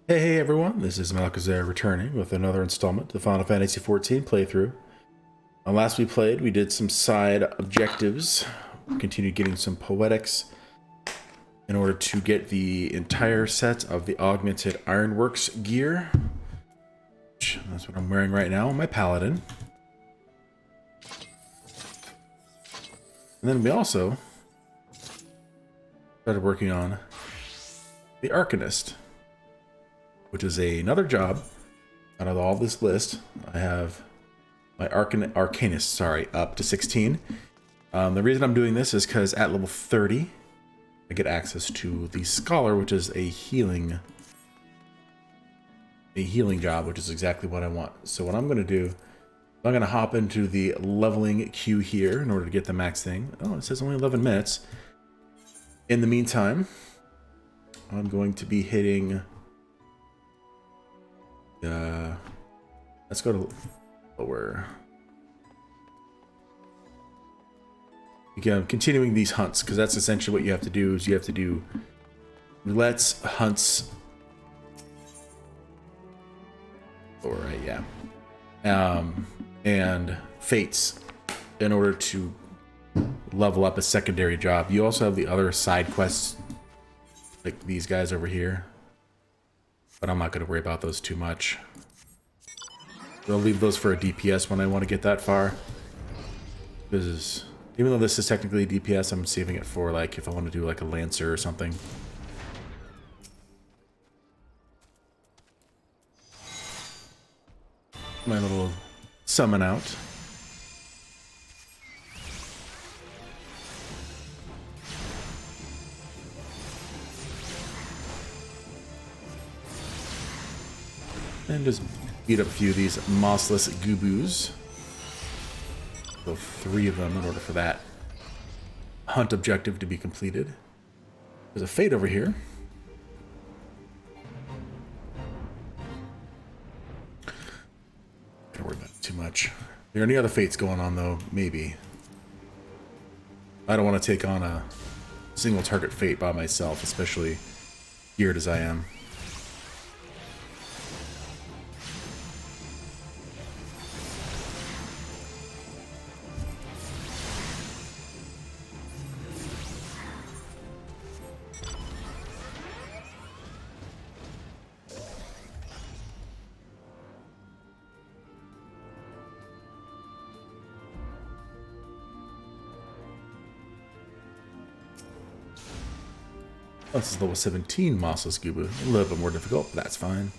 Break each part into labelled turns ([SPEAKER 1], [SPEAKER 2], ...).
[SPEAKER 1] Hey everyone, this is Malkazar returning with another installment to the Final Fantasy XIV playthrough. Last we played, we did some side objectives, continued getting some poetics in order to get the entire set of the augmented Ironworks gear. That's what I'm wearing right now on my Paladin. And then we also started working on the Arcanist, which is another job out of all this list. I have my Arcanist, up to 16. The reason I'm doing this is because at level 30, I get access to the Scholar, which is a healing job, which is exactly what I want. So what I'm going to do, I'm going to hop into the leveling queue here in order to get the max thing. Oh, it says only 11 minutes. In the meantime, I'm going to be hitting... let's go to lower. Again, I'm continuing these hunts because that's essentially what you have to do. Is you have to do roulettes, hunts, or and fates in order to level up a secondary job. You also have the other side quests, like these guys over here, but I'm not going to worry about those too much. I'll leave those for a DPS when I want to get that far. Even though this is technically a DPS, I'm saving it for like if I want to do like a Lancer or something. My little summon out. And just beat up a few of these mossless goobos. So 3 of them in order for that hunt objective to be completed. There's a fate over here. Don't worry about it too much. Are there any other fates going on though? Maybe. I don't want to take on a single target fate by myself, especially geared as I am. This is level 17 Mossless Scuba. A little bit more difficult, but that's fine.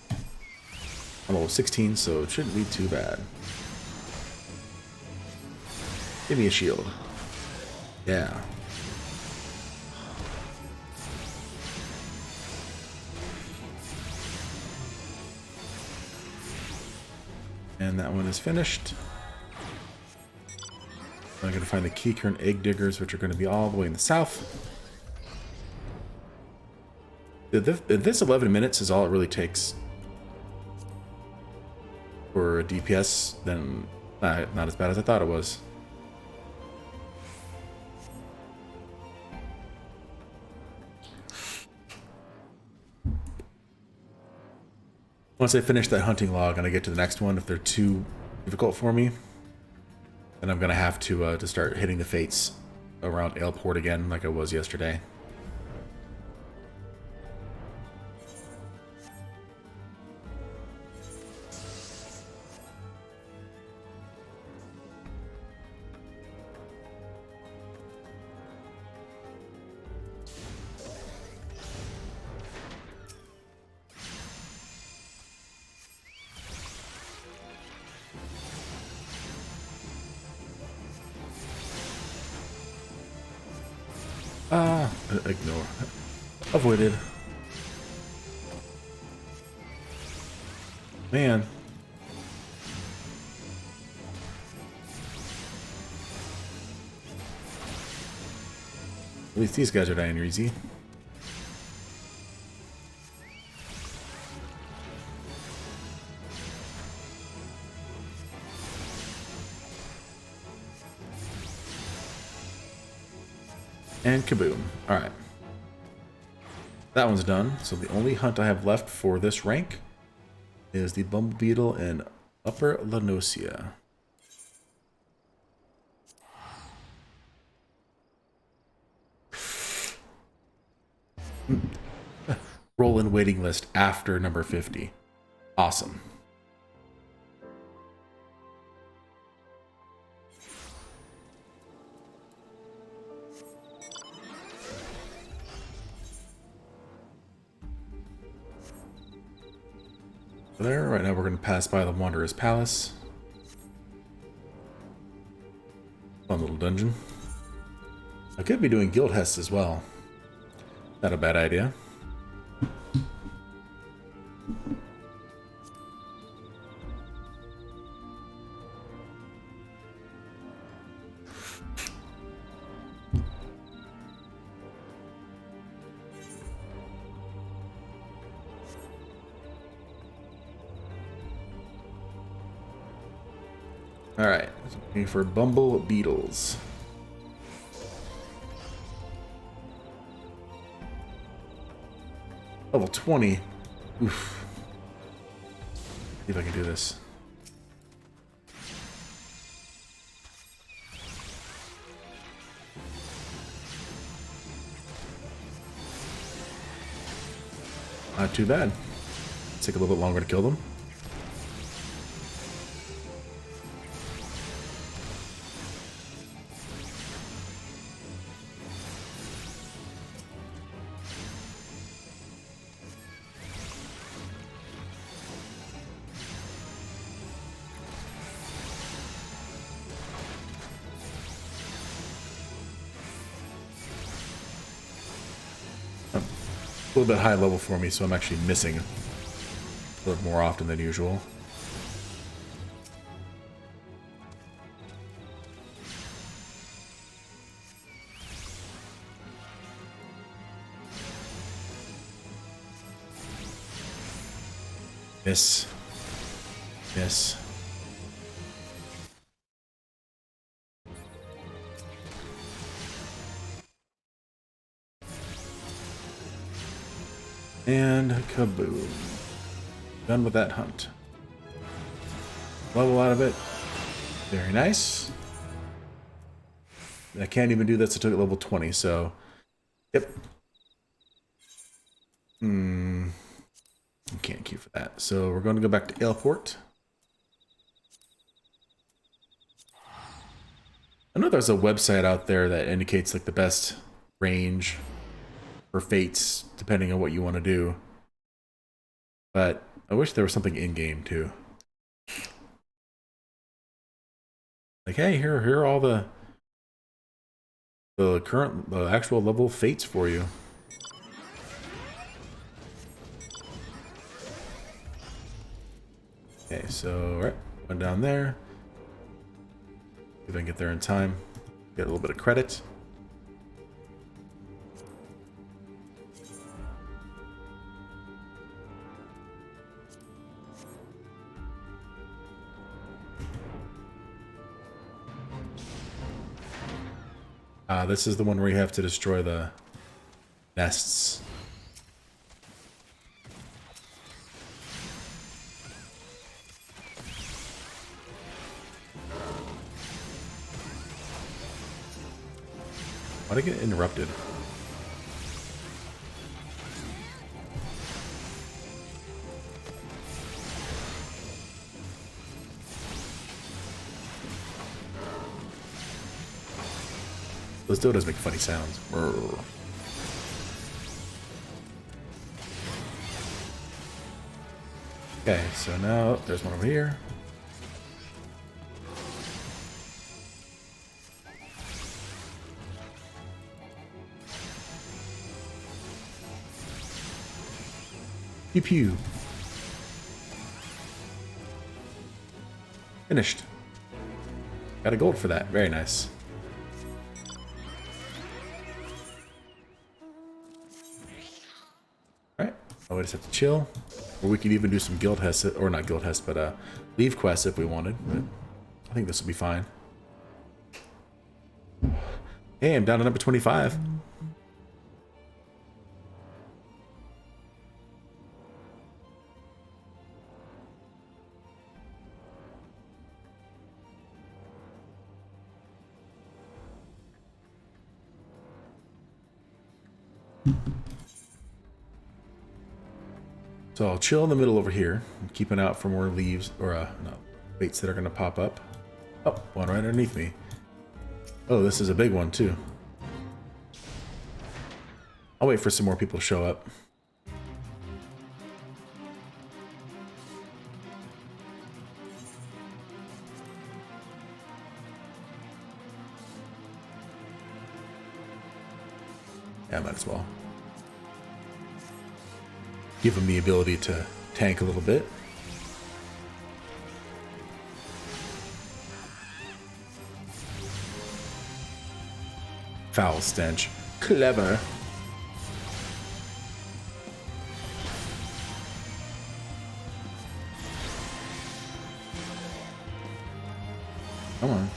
[SPEAKER 1] I'm level 16, so it shouldn't be too bad. Give me a shield. Yeah. And that one is finished. I'm going to find the Keycurrent Egg Diggers, which are going to be all the way in the south. This 11 minutes is all it really takes for a DPS, then not as bad as I thought it was. Once I finish that hunting log and I get to the next one, if they're too difficult for me, then I'm gonna have to start hitting the fates around Aleport again, like I was yesterday. Ignore. Avoided. Man. At least these guys are dying easy. And kaboom. Alright. That one's done. So the only hunt I have left for this rank is the Bumble Beetle in Upper Lanosia. Roll in waiting list after number 50. Awesome. There. Right now we're going to pass by the Wanderer's Palace. Fun little dungeon. I could be doing Guild Hests as well. Not a bad idea. Alright, looking for Bumble Beetles. Level 20. Oof. See if I can do this. Not too bad. Take a little bit longer to kill them. A little bit high level for me, so I'm actually missing a little more often than usual. Miss. Miss. And kaboom. Done with that hunt. Level out of it. Very nice. I can't even do this until I get level 20, so... Yep. Can't queue for that. So we're going to go back to Aleport. I know there's a website out there that indicates like the best range for fates, depending on what you want to do. But I wish there was something in-game, too. Like, hey, here are all the actual level fates for you. Okay, so, right, one down there. See if I can get there in time. Get a little bit of credit. This is the one where you have to destroy the nests. Why'd I get interrupted? Those dodos make funny sounds. Okay, so now there's one over here. Pew pew. Finished. Got a gold for that. Very nice. Alright. Oh, we just have to chill. Or we could even do some guild hest, or not guild hest, but leave quests if we wanted. But I think this will be fine. Hey, I'm down to number 25. So I'll chill in the middle over here, keep an eye out for more leaves, or no, baits that are going to pop up. Oh, one right underneath me. Oh, this is a big one too. I'll wait for some more people to show up. Yeah, might as well. Give them the ability to tank a little bit. Foul stench. Clever. Come on.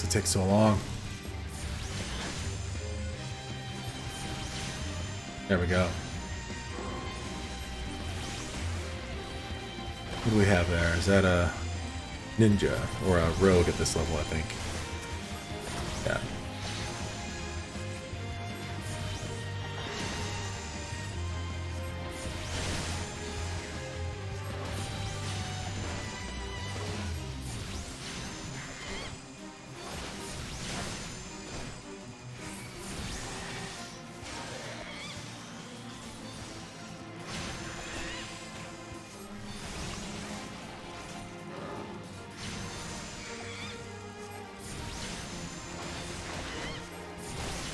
[SPEAKER 1] It takes so long. There we go. What do we have there? Is that a ninja or a rogue at this level, I think? Yeah.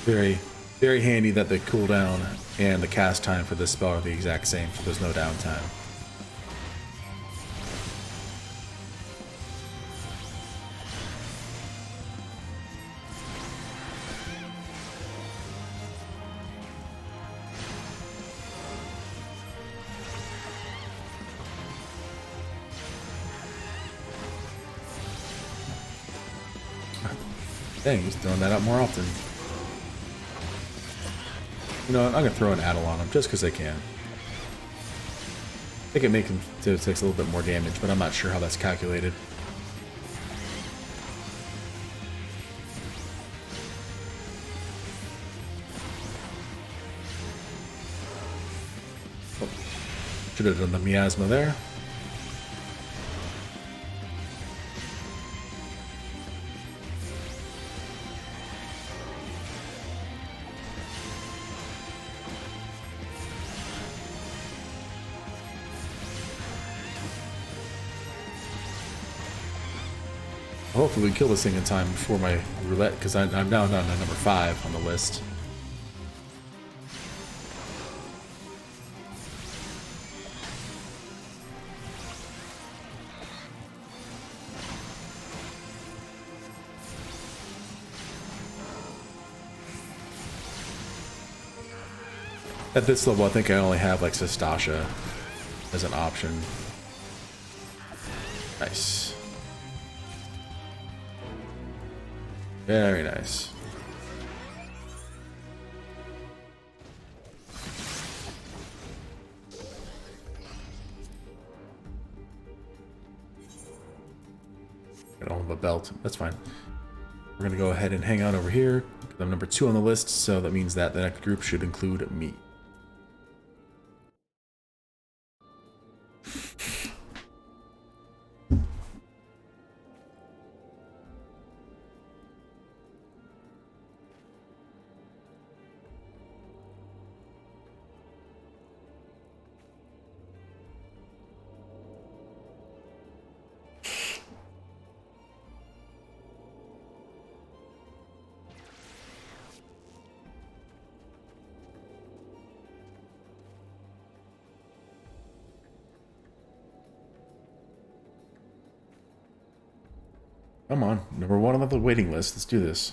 [SPEAKER 1] Very, very handy that the cooldown and the cast time for this spell are the exact same, so there's no downtime. Dang, he's throwing that out more often. You know what, I'm going to throw an Addle on him, just because I can. I think it makes him takes a little bit more damage, but I'm not sure how that's calculated. Oh, should have done the miasma there. Hopefully we kill this thing in time before my roulette, because I'm now down to number 5 on the list. At this level, I think I only have like Sestasha as an option. Nice. Very nice. I don't have a belt. That's fine. We're going to go ahead and hang out over here. I'm number 2 on the list, so that means that the next group should include me. Come on, number 1 on the waiting list. Let's do this.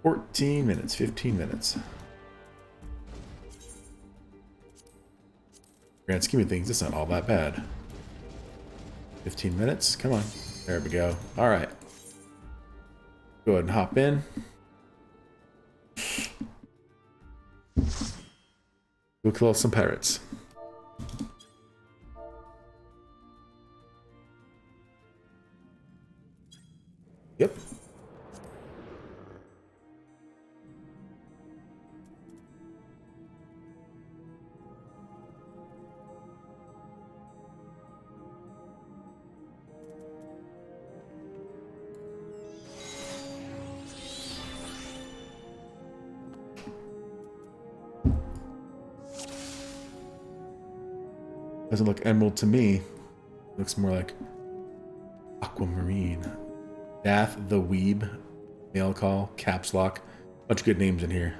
[SPEAKER 1] 14 minutes, 15 minutes. Grand scheme of things, it's not all that bad. 15 minutes, come on. There we go. All right. Go ahead and hop in. Go kill some pirates. Yep. Doesn't look emerald to me. Looks more like aquamarine. Dath the Weeb. Mail call. Caps lock. Bunch of good names in here.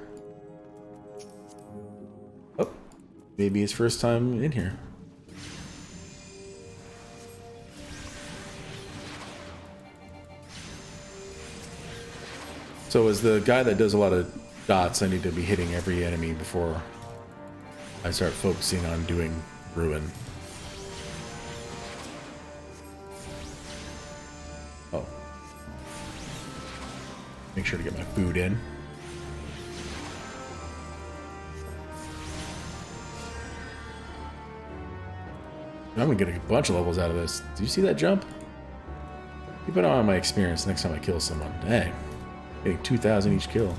[SPEAKER 1] Oh. Maybe his first time in here. So as the guy that does a lot of dots, I need to be hitting every enemy before I start focusing on doing ruin. Oh. Make sure to get my food in. I'm gonna get a bunch of levels out of this. Do you see that jump? Keep an eye on my experience next time I kill someone. Dang. Getting 2,000 each kill.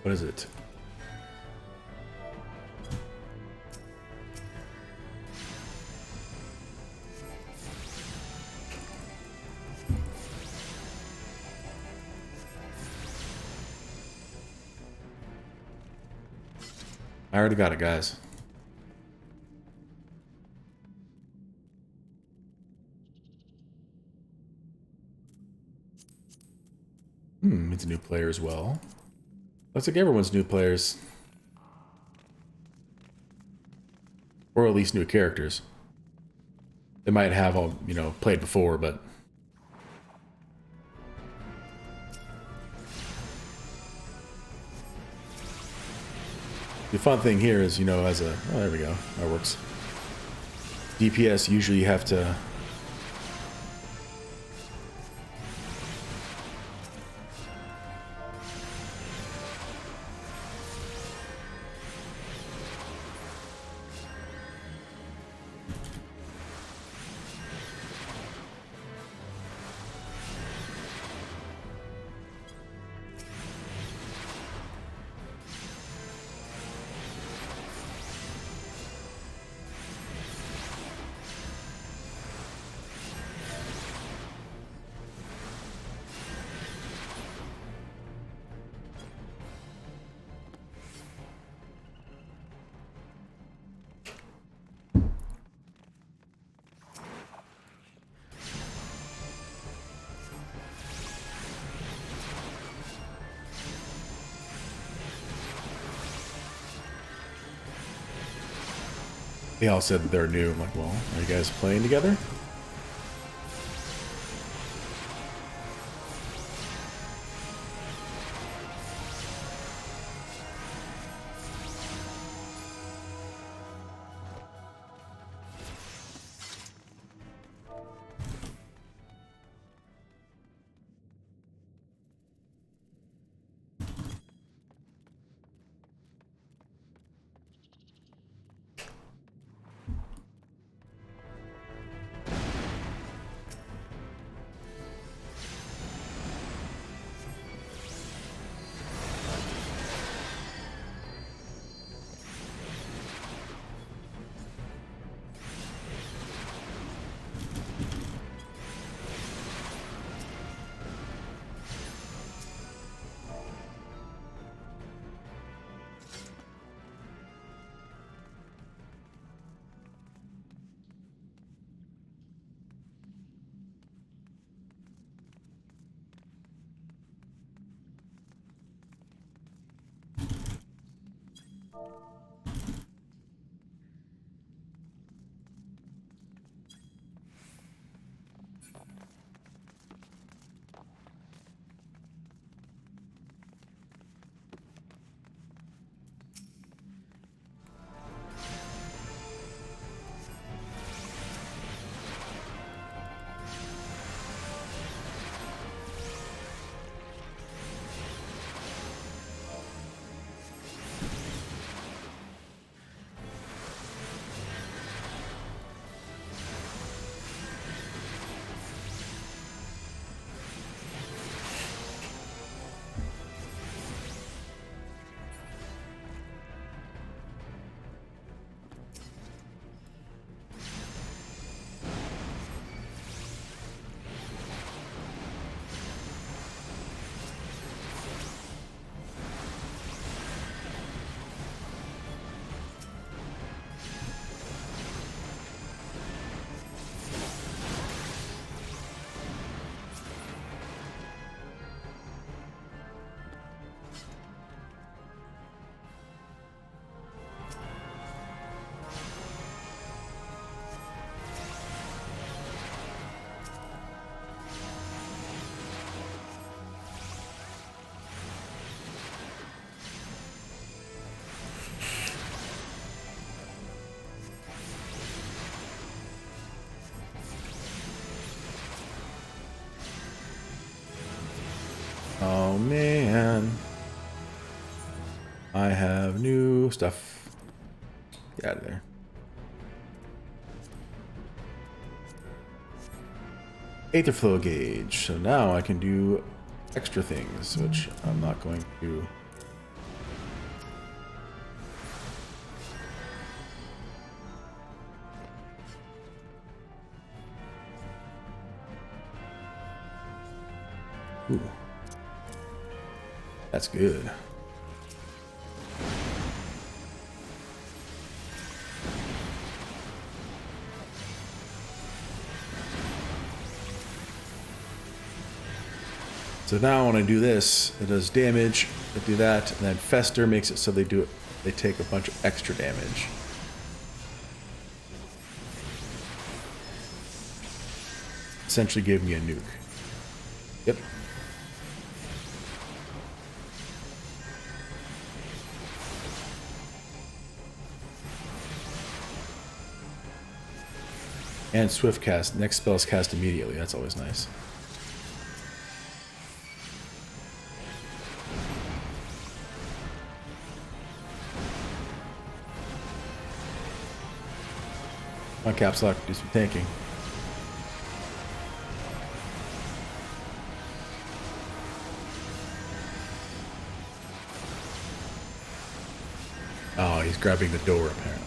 [SPEAKER 1] What is it? I already got it, guys. It's a new player as well. Looks like everyone's new players. Or at least new characters. They might have all, you know, played before, but... The fun thing here is, you know, as a... Oh, there we go. That works. DPS, usually you have to... They all said they're new. I'm like, well, are you guys playing together? Oh man. I have new stuff. Get out of there. Aether flow gauge. So now I can do extra things, which I'm not going to. Ooh. That's good. So now when I do this, it does damage. I do that, and then Fester makes it so they take a bunch of extra damage. Essentially gave me a nuke. Yep. And swift cast. Next spell is cast immediately. That's always nice. Come on, Caps Lock, do some tanking. Oh, he's grabbing the door apparently.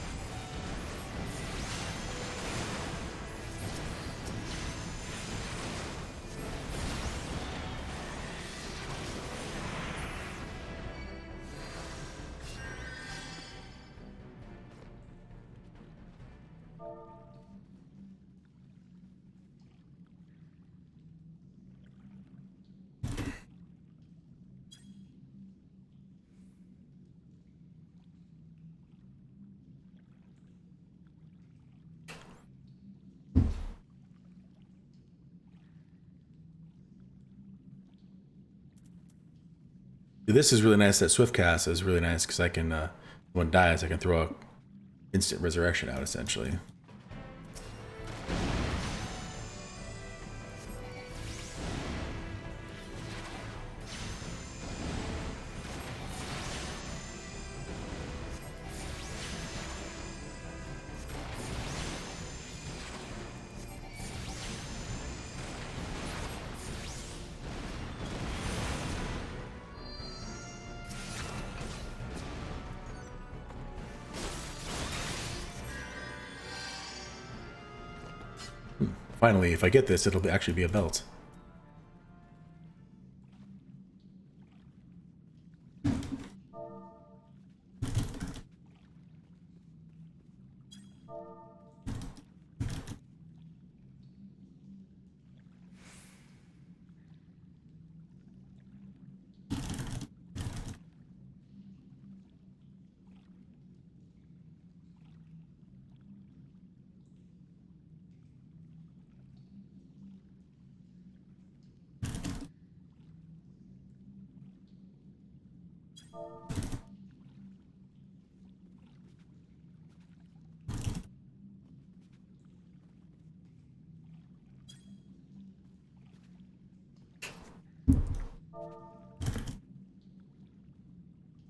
[SPEAKER 1] This is really nice. That swift cast is really nice because I can, when one dies, I can throw a instant resurrection out essentially. Finally, if I get this, it'll actually be a belt.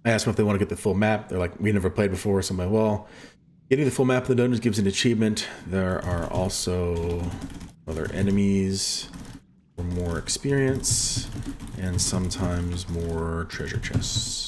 [SPEAKER 1] I asked them if they want to get the full map. They're like, we never played before. So I'm like, well, getting the full map of the dungeons gives an achievement. There are also other enemies for more experience and sometimes more treasure chests.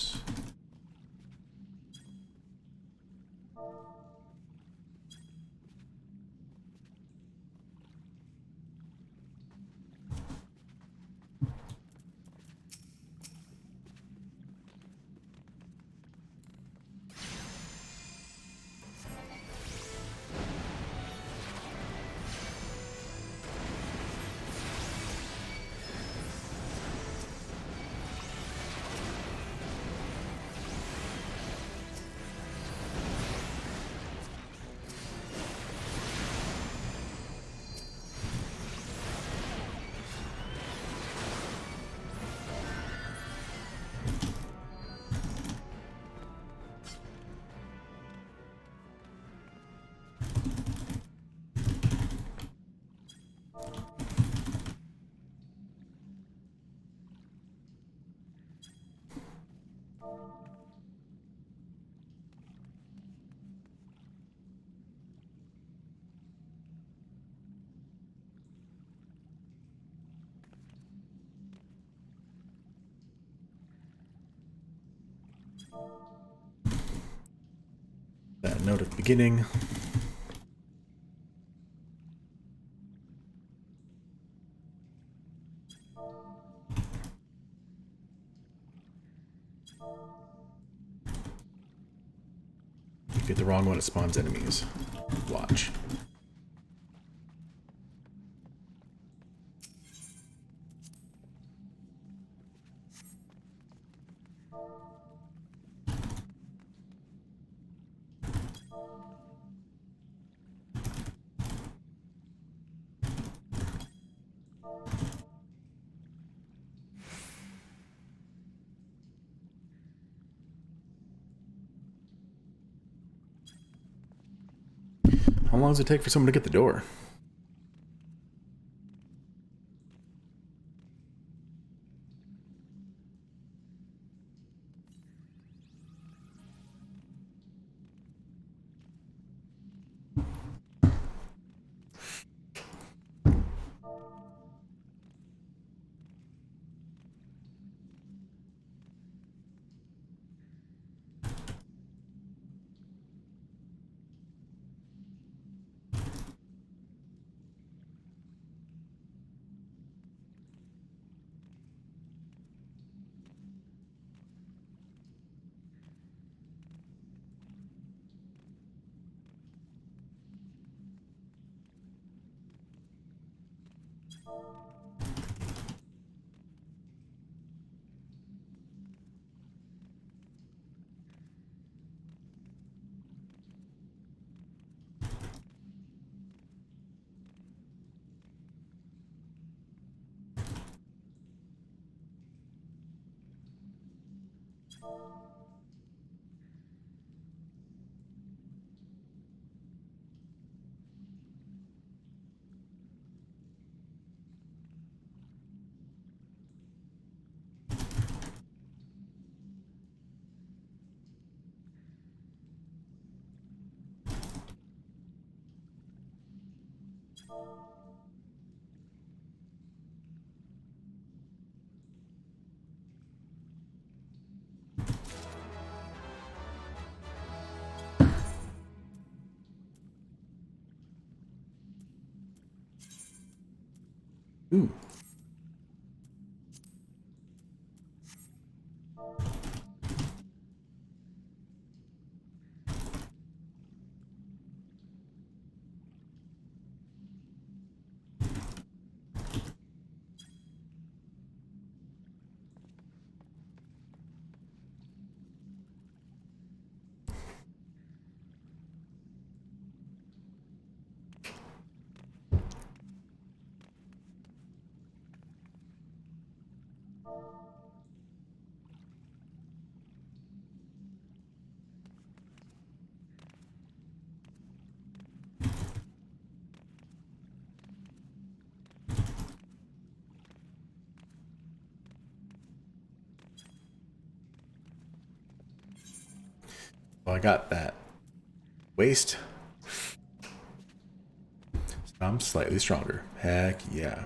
[SPEAKER 1] That note at the beginning. If you get the wrong one, it spawns enemies. Watch. How long does it take for someone to get the door? Ooh. Well, I got that waist. I'm slightly stronger. Heck yeah.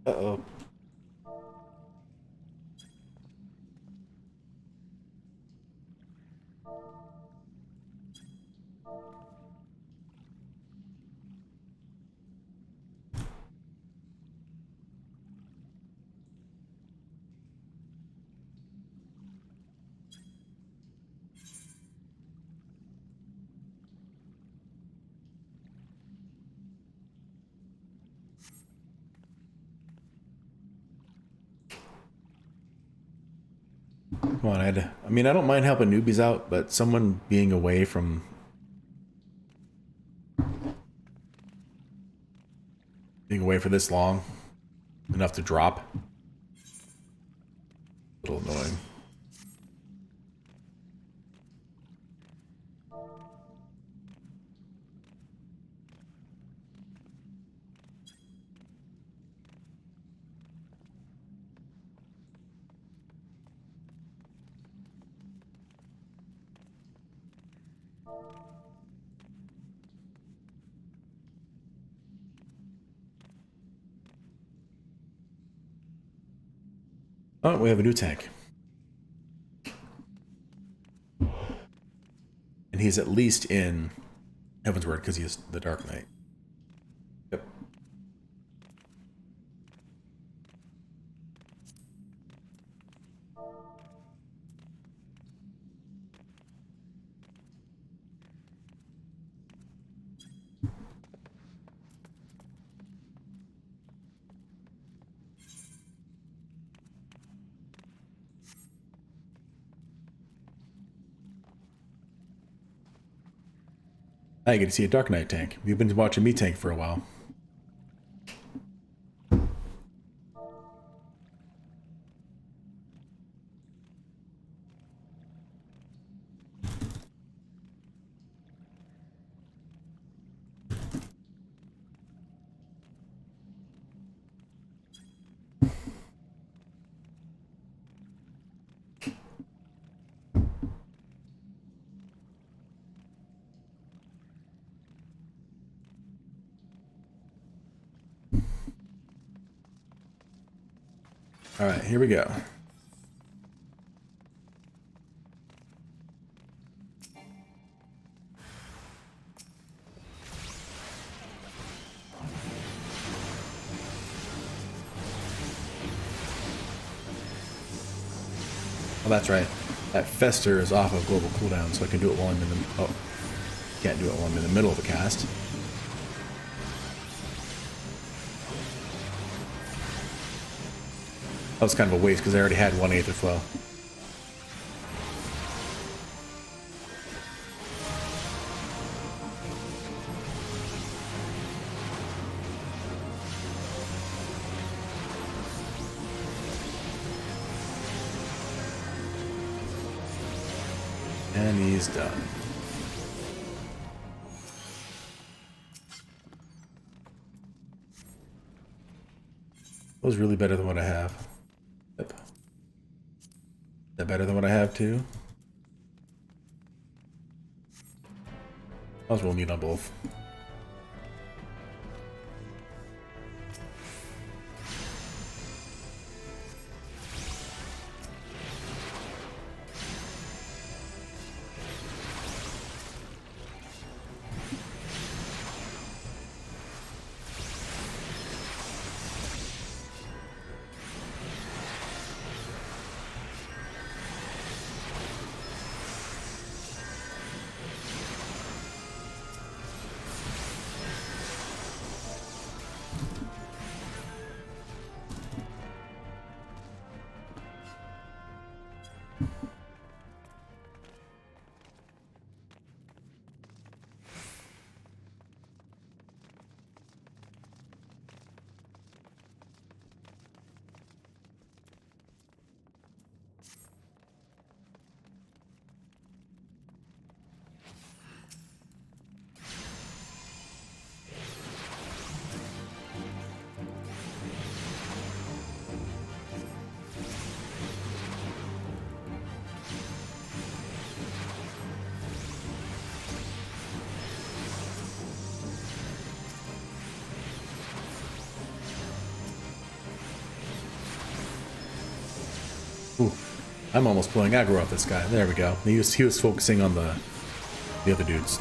[SPEAKER 1] Uh-oh. Come on, I mean, I don't mind helping newbies out, but someone being away from... being away for this long, enough to drop. A little annoying. Oh, we have a new tank. And he's at least in Heaven's Word because he is the Dark Knight. Yep. I get to see a Dark Knight tank. You've been watching me tank for a while. All right, here we go. Oh, that's right. That Fester is off of global cooldown, so I can do it while I'm in the... Oh, can't do it while I'm in the middle of the cast. That was kind of a waste because I already had 1/8 of flow. And he's done. That was really better than what I have. Yep. Is that better than what I have too? I was rolling neat on both. Ooh, I'm almost pulling aggro off this guy. There we go. He was focusing on the other dudes.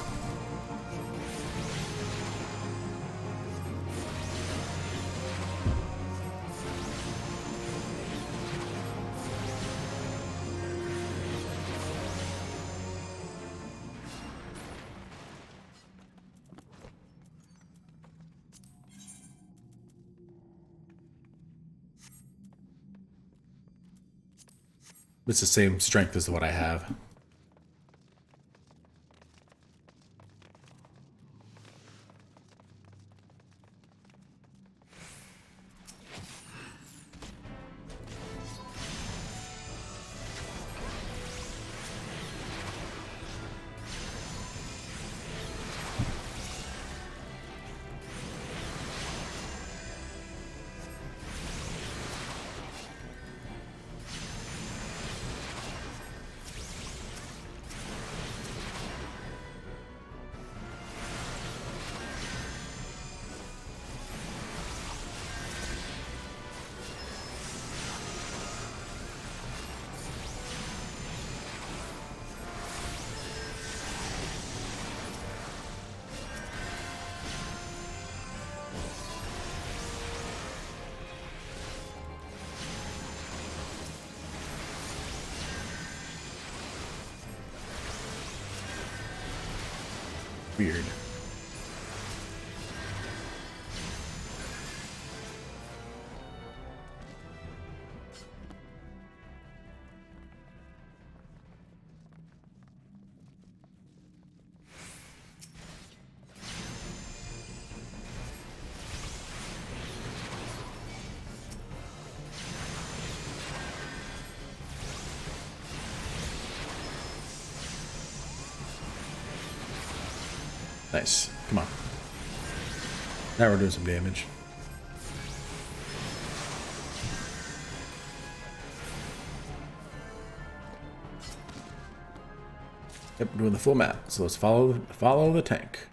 [SPEAKER 1] It's the same strength as what I have. Weird. Nice. Come on. Now we're doing some damage. Yep, doing the full map. So let's follow the tank.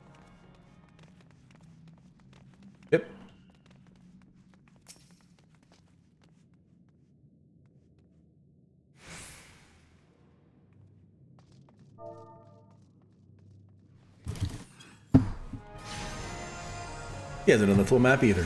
[SPEAKER 1] Yep. He hasn't done the full map either.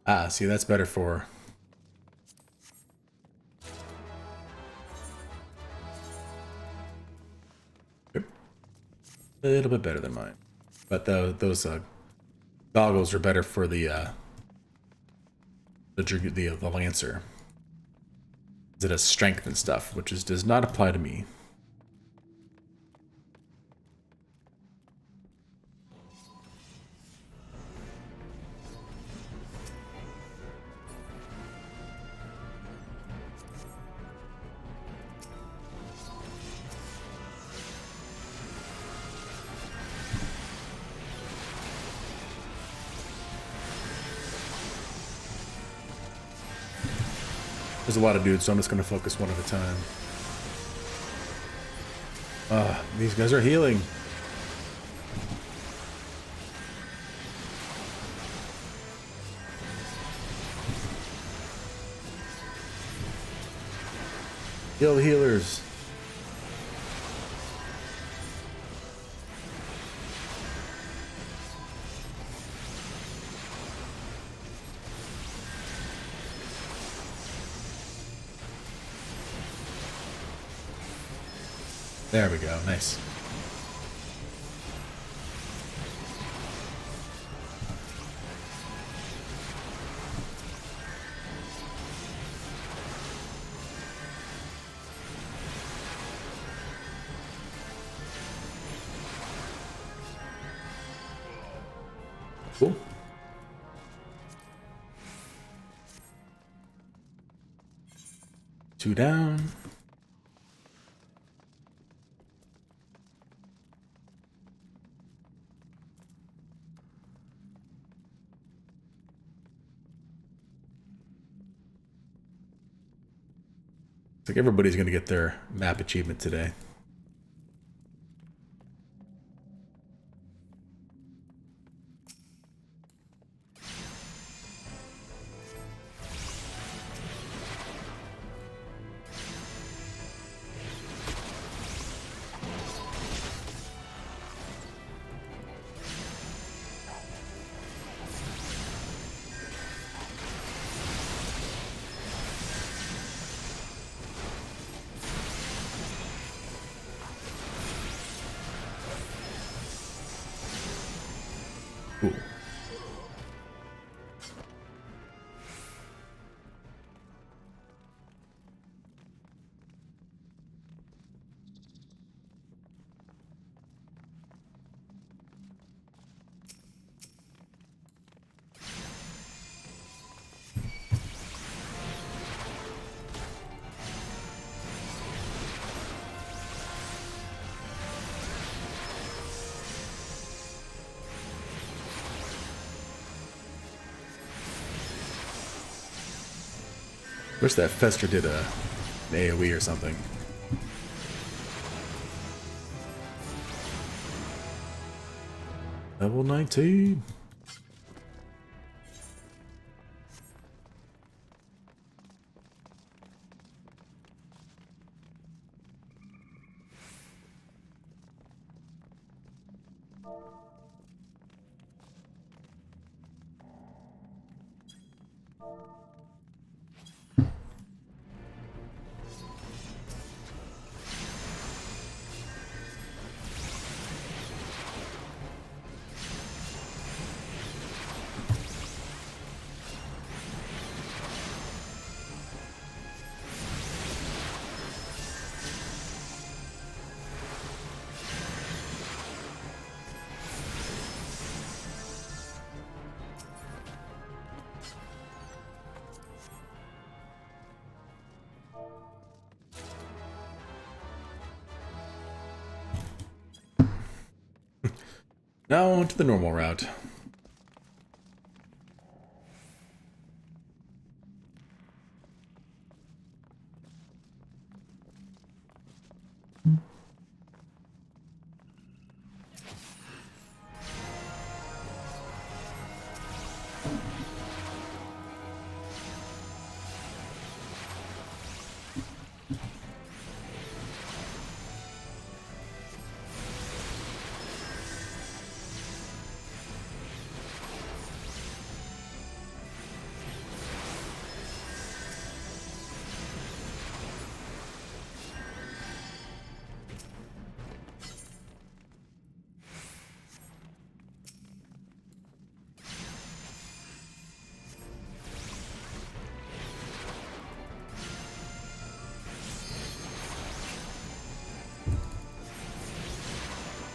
[SPEAKER 1] Ah, see, that's better for... A little bit better than mine. But those goggles are better for the Lancer. It has strength and stuff, which does not apply to me. There's a lot of dudes, so I'm just going to focus one at a time. These guys are healing. Heal the healers. There we go. Nice. Cool. Two down. It's like everybody's going to get their map achievement today. Cool. Wish that Fester did an AoE or something. Level 19. Now on to the normal route.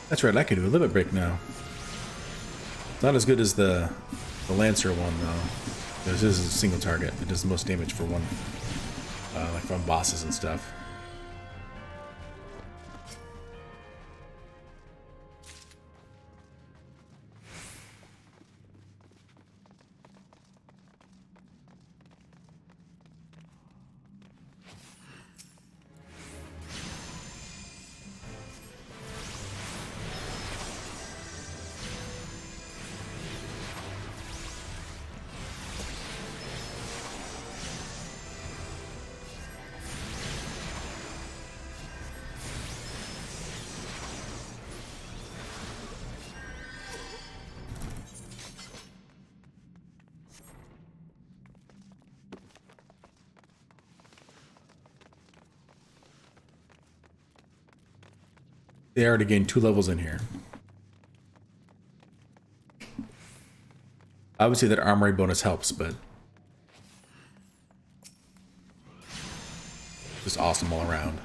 [SPEAKER 1] That's right, I can do a limit break now. Not as good as the Lancer one, though. This is a single target. It does the most damage for one, like from bosses and stuff. They already gained 2 levels in here. I would say that armory bonus helps, but just awesome all around.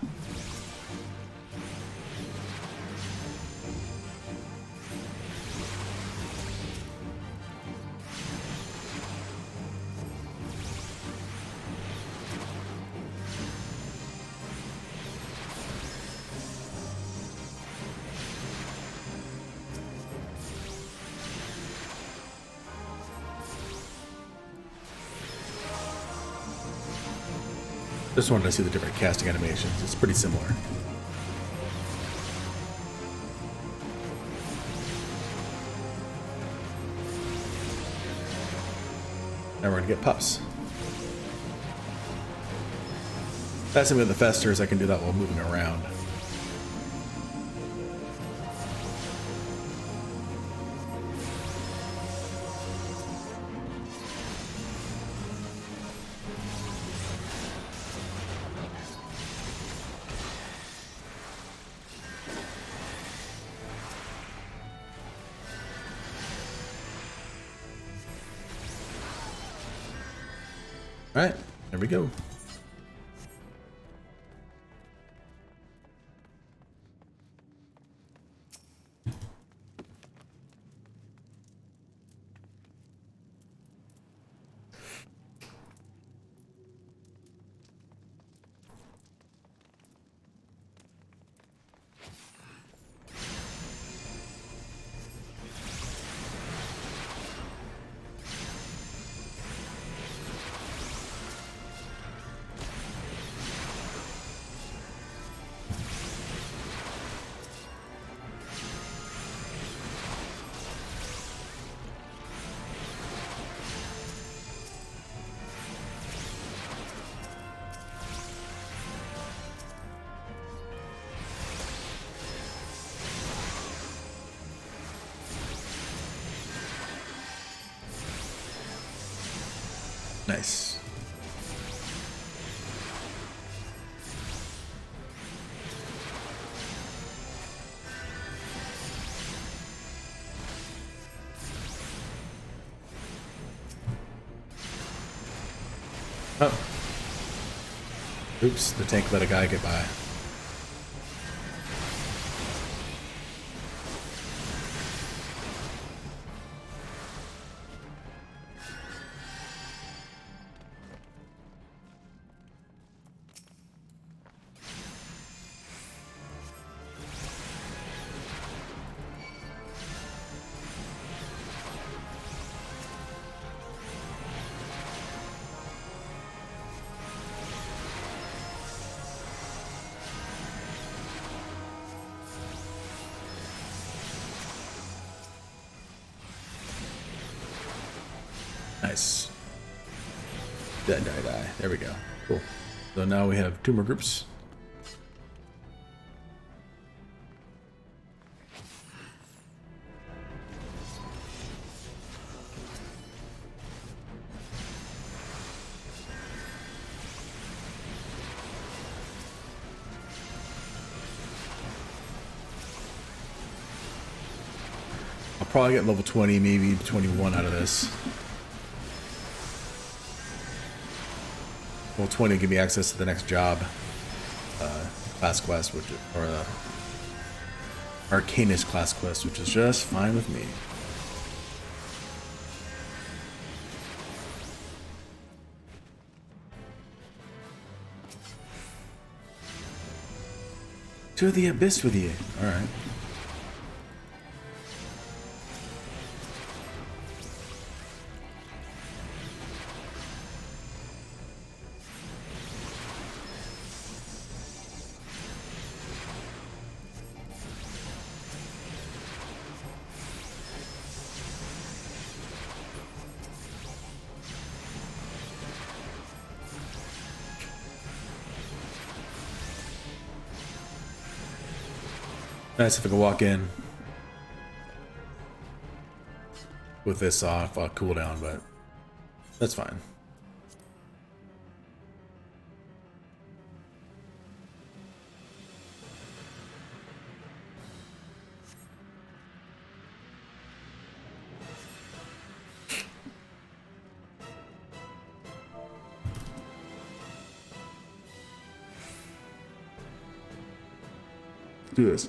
[SPEAKER 1] Just wanted to see the different casting animations. It's pretty similar. Now we're gonna get pups. That's something with the Fester is I can do that while moving around. All right, there we go. Nice. Oh. Oops, the tank let a guy get by. Nice. Die. There we go. Cool. So now we have 2 more groups. I'll probably get level 20, maybe 21 out of this. Well, 20 give me access to the next job, class quest, which or Arcanist class quest, which is just fine with me. To the abyss with you. All right. Nice if I can walk in with this off cooldown, but that's fine. Do this.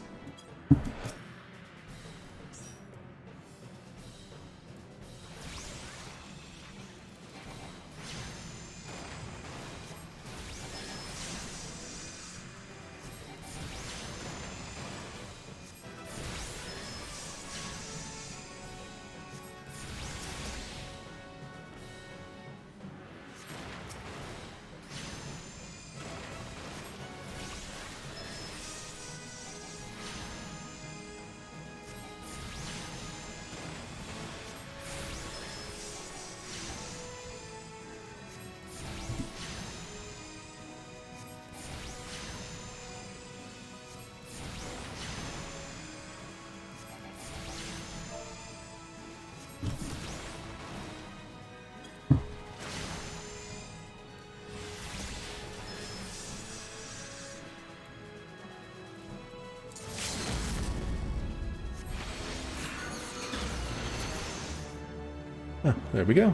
[SPEAKER 1] There we go.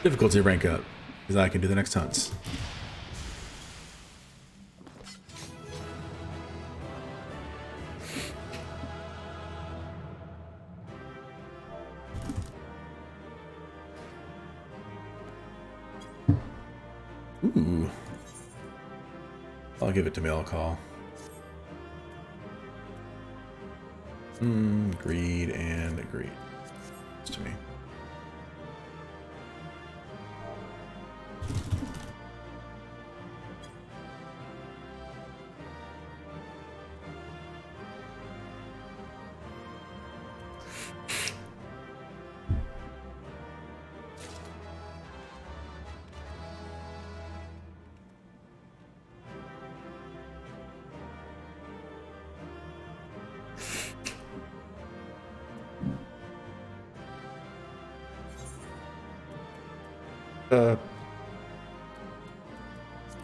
[SPEAKER 1] Difficulty rank up, because I can do the next hunts. Ooh. I'll give it to mail call. Agreed and agreed. It's to me.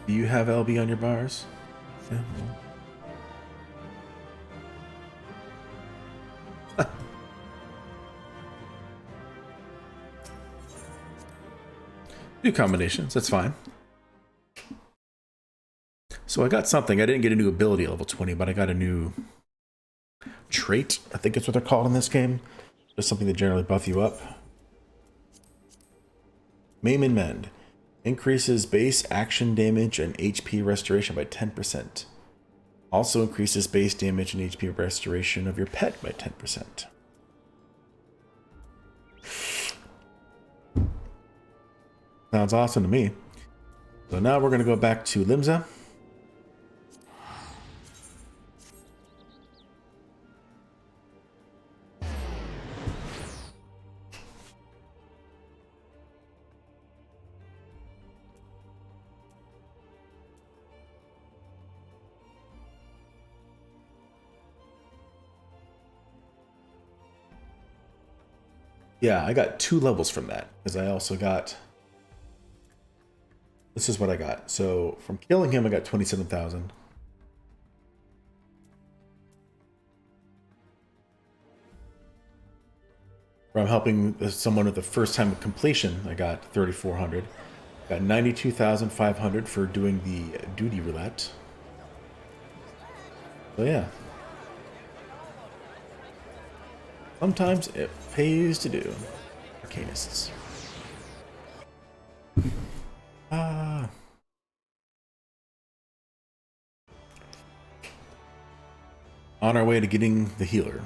[SPEAKER 1] Do you have LB on your bars? Yeah. New combinations, that's fine. So I got something. I didn't get a new ability at level 20, but I got a new trait. I think it's what they're called in this game. Just something that generally buff you up. Maim and Mend. Increases base action damage and HP restoration by 10%. Also increases base damage and HP restoration of your pet by 10%. Sounds awesome to me. So now we're going to go back to Limsa. Yeah, I got 2 levels from that, because I also got... This is what I got. So, from killing him, I got 27,000. From helping someone at the first time of completion, I got 3,400. Got 92,500 for doing the duty roulette. So yeah. Sometimes it pays to do. Arcanists. On our way to getting the healer.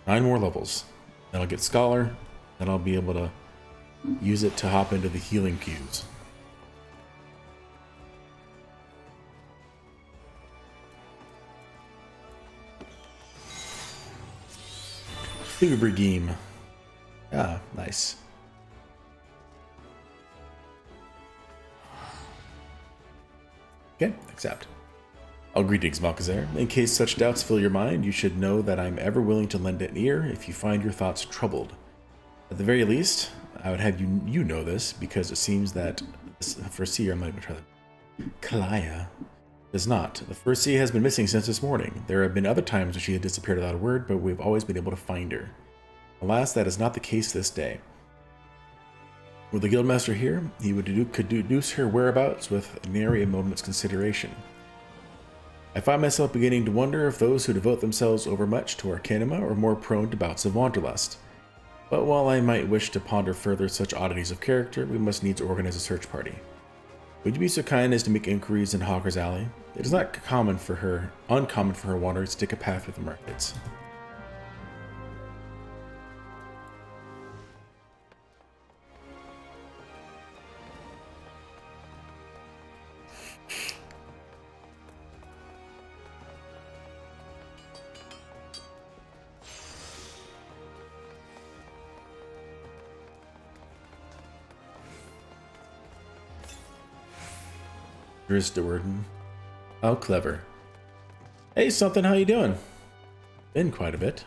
[SPEAKER 1] 9 more levels. Then I'll get Scholar. Then I'll be able to use it to hop into the healing queues. Ubergame. Ah, nice. Okay, accept. I'll greetings, Malkazar. In case such doubts fill your mind, you should know that I'm ever willing to lend an ear if you find your thoughts troubled. At the very least, I would have you know this, because it seems that for Seer, I'm not even trying to... Kalaya does not. The first Sea has been missing since this morning. There have been other times when she had disappeared without a word, but we've always been able to find her. Alas, that is not the case this day. With the Guildmaster here, he could deduce her whereabouts with nary a moment's consideration. I find myself beginning to wonder if those who devote themselves overmuch to Arcanima are more prone to bouts of wanderlust. But while I might wish to ponder further such oddities of character, we must needs organize a search party. Would you be so kind as to make inquiries in Hawker's Alley? It is not uncommon for her wanderers to take a path through the markets. Warden. How clever. Hey, something, how you doing? Been quite a bit.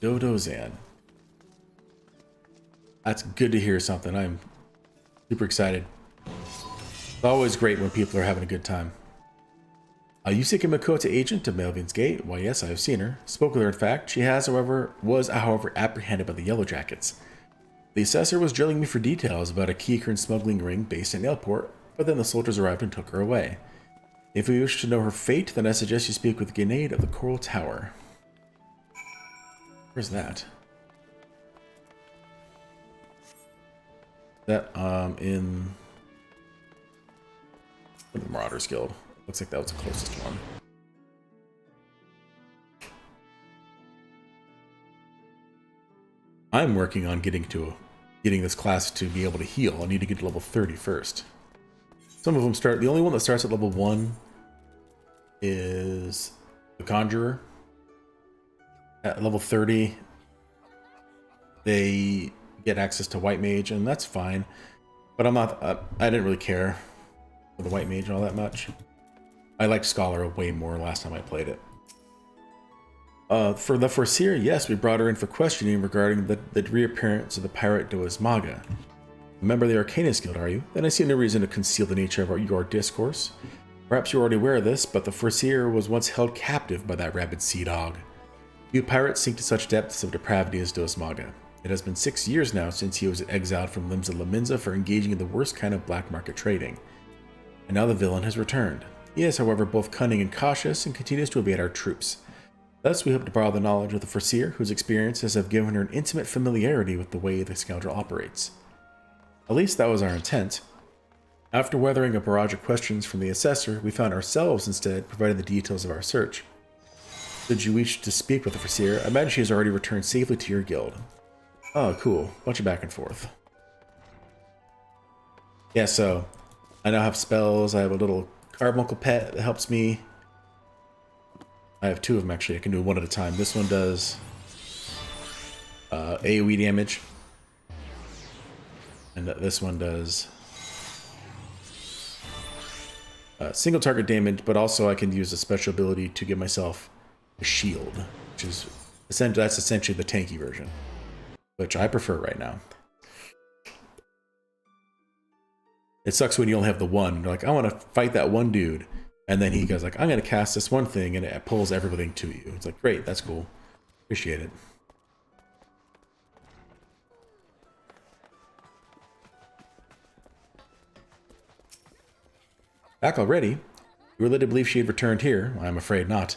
[SPEAKER 1] Dodo Zan. That's good to hear something. I'm super excited. It's always great when people are having a good time. Yusika Makoto, agent of Melvin's Gate. Why, yes, I have seen her. Spoke with her, in fact. She was, however, apprehended by the Yellow Jackets. The assessor was drilling me for details about a Keycurn smuggling ring based in Ailport, but then the soldiers arrived and took her away. If you wish to know her fate, then I suggest you speak with Grenade of the Coral Tower. Where's that? That, in the Marauders Guild. Looks like that was the closest one. I'm working on getting this class to be able to heal. I need to get to level 30 first. Some of them start. The only one that starts at level 1 is the Conjurer. At level 30, they get access to White Mage, and that's fine. But I'm not. I didn't really care for the White Mage all that much. I liked Scholar way more last time I played it. For the Foreseer, yes, we brought her in for questioning regarding the reappearance of the pirate Doasmaga. A member of the Arcanist Guild, are you? Then I see no reason to conceal the nature of your discourse. Perhaps you're already aware of this, but the Foreseer was once held captive by that rabid sea dog. Few pirates sink to such depths of depravity as Doasmaga. It has been 6 years now since he was exiled from Limbs of Laminza for engaging in the worst kind of black market trading. And now the villain has returned. He is, however, both cunning and cautious and continues to evade our troops. Thus, we hope to borrow the knowledge of the Foreseer, whose experiences have given her an intimate familiarity with the way the scoundrel operates. At least that was our intent. After weathering a barrage of questions from the assessor, we found ourselves instead providing the details of our search. Did you wish to speak with the Foreseer? I imagine she has already returned safely to your guild. Oh, cool. Bunch of back and forth. Yeah, so I now have spells. I have a little carbuncle pet that helps me. I have 2 of them actually. I can do one at a time. This one does AoE damage. And this one does single target damage, but also I can use a special ability to give myself a shield, which is that's essentially the tanky version, which I prefer right now. It sucks when you only have the one. You're like, I want to fight that one dude. And then he goes like, I'm going to cast this one thing, and it pulls everything to you. It's like, great, that's cool. Appreciate it. Back already? You were led to believe she had returned here. I'm afraid not.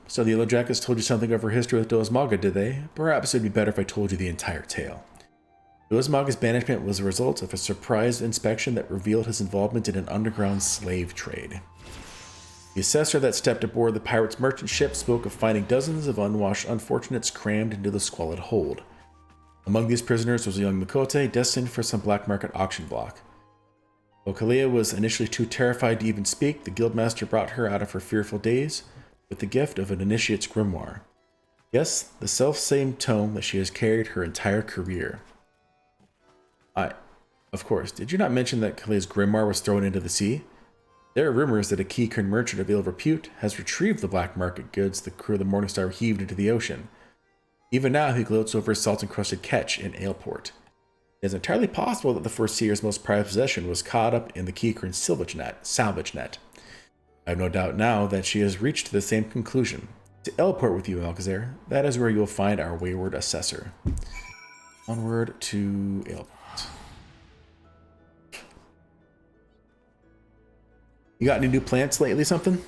[SPEAKER 1] So the Yellow Jackets told you something of her history with Doasmaga, did they? Perhaps it'd be better if I told you the entire tale. Doasmaga's banishment was a result of a surprise inspection that revealed his involvement in an underground slave trade. The assessor that stepped aboard the pirate's merchant ship spoke of finding dozens of unwashed unfortunates crammed into the squalid hold. Among these prisoners was a young Makote destined for some black market auction block. Though Kalia was initially too terrified to even speak, the guildmaster brought her out of her fearful daze with the gift of an initiate's grimoire. Yes, the self-same tome that she has carried her entire career. Of course, did you not mention that Kalia's grimoire was thrown into the sea? There are rumors that a Keycurn merchant of ill repute has retrieved the black market goods the crew of the Morningstar heaved into the ocean. Even now, he gloats over his salt-encrusted ketch in Ailport. It is entirely possible that the Foreseer's most prized possession was caught up in the Keycurn salvage net. I have no doubt now that she has reached the same conclusion. To Ailport with you, Alcazar. That is where you will find our wayward assessor. Onward to Ailport. You got any new plants lately, something?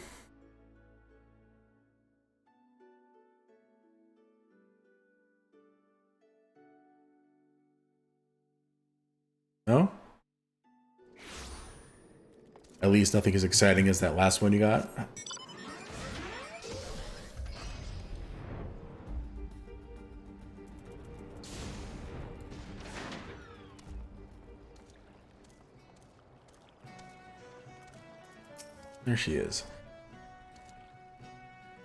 [SPEAKER 1] No? At least nothing as exciting as that last one you got. There she is.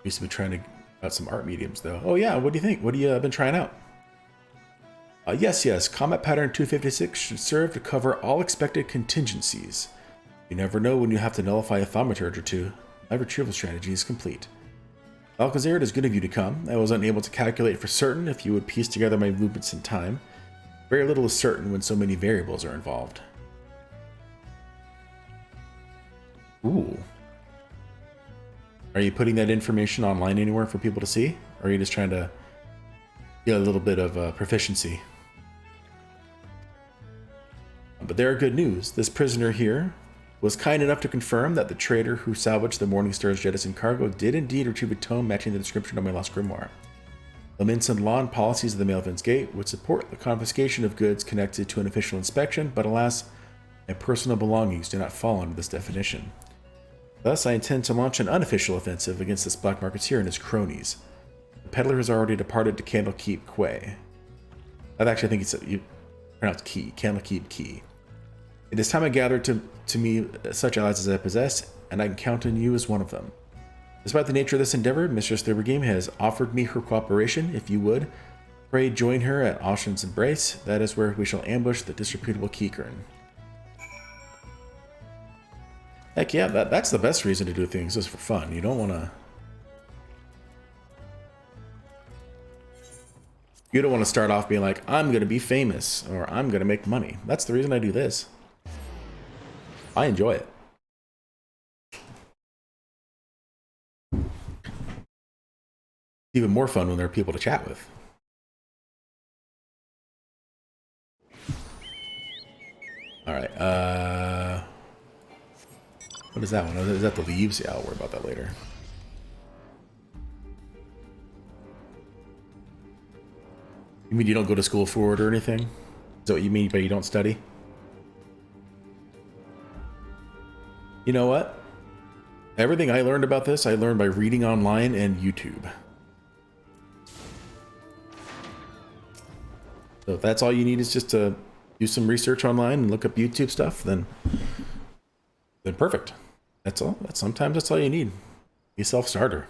[SPEAKER 1] Used to be trying to out some art mediums though. Oh yeah, what do you think? What have you been trying out? Yes. Combat Pattern 256 should serve to cover all expected contingencies. You never know when you have to nullify a thaumaturge or two. My retrieval strategy is complete. Alcazar, it is good of you to come. I was unable to calculate for certain if you would piece together my movements in time. Very little is certain when so many variables are involved. Ooh. Are you putting that information online anywhere for people to see? Or are you just trying to get a little bit of proficiency? But there are good news. This prisoner here was kind enough to confirm that the trader who salvaged the Morningstar's jettisoned cargo did indeed retrieve a tome matching the description of my lost grimoire. The Minson law and policies of the Melvin's Gate would support the confiscation of goods connected to an official inspection, but alas, my personal belongings do not fall under this definition. Thus, I intend to launch an unofficial offensive against this black marketeer and his cronies. The peddler has already departed to Candlekeep Quay. I think it's you pronounce Key, Candlekeep Key. It is time I gathered to me such allies as I possess, and I can count on you as one of them. Despite the nature of this endeavor, Mistress Thurbergame has offered me her cooperation. If you would, pray join her at Ocean's Embrace. That is where we shall ambush the disreputable Keekern. Heck yeah, that's the best reason to do things, is for fun. You don't want to... You don't want to start off being like, I'm going to be famous, or I'm going to make money. That's the reason I do this. I enjoy it. Even more fun when there are people to chat with. Alright, what is that one? Is that the leaves? Yeah, I'll worry about that later. You mean you don't go to school for it or anything? Is that what you mean by you don't study? You know what? Everything I learned about this, I learned by reading online and YouTube. So if that's all you need is just to do some research online and look up YouTube stuff, then perfect. That's all. Sometimes that's all you need. Be a self-starter.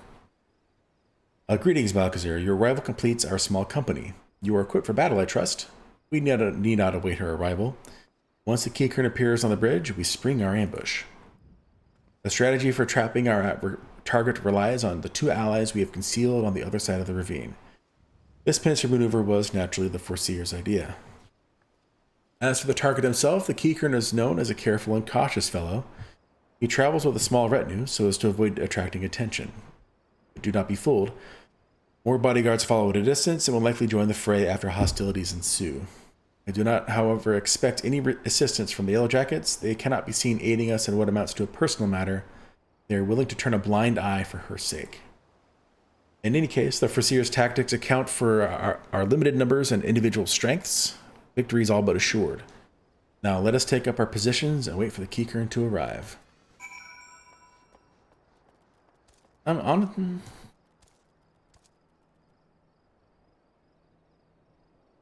[SPEAKER 1] Greetings, Balcazar. Your arrival completes our small company. You are equipped for battle, I trust. We need not await her arrival. Once the Keekern appears on the bridge, we spring our ambush. The strategy for trapping our target relies on the two allies we have concealed on the other side of the ravine. This pincer maneuver was naturally the Foreseer's idea. As for the target himself, the Keekern is known as a careful and cautious fellow. He travels with a small retinue so as to avoid attracting attention. But do not be fooled. More bodyguards follow at a distance and will likely join the fray after hostilities ensue. I do not, however, expect any assistance from the Yellow Jackets. They cannot be seen aiding us in what amounts to a personal matter. They are willing to turn a blind eye for her sake. In any case, the Foreseer's tactics account for our limited numbers and individual strengths. Victory is all but assured. Now let us take up our positions and wait for the Keekern to arrive. I'm on...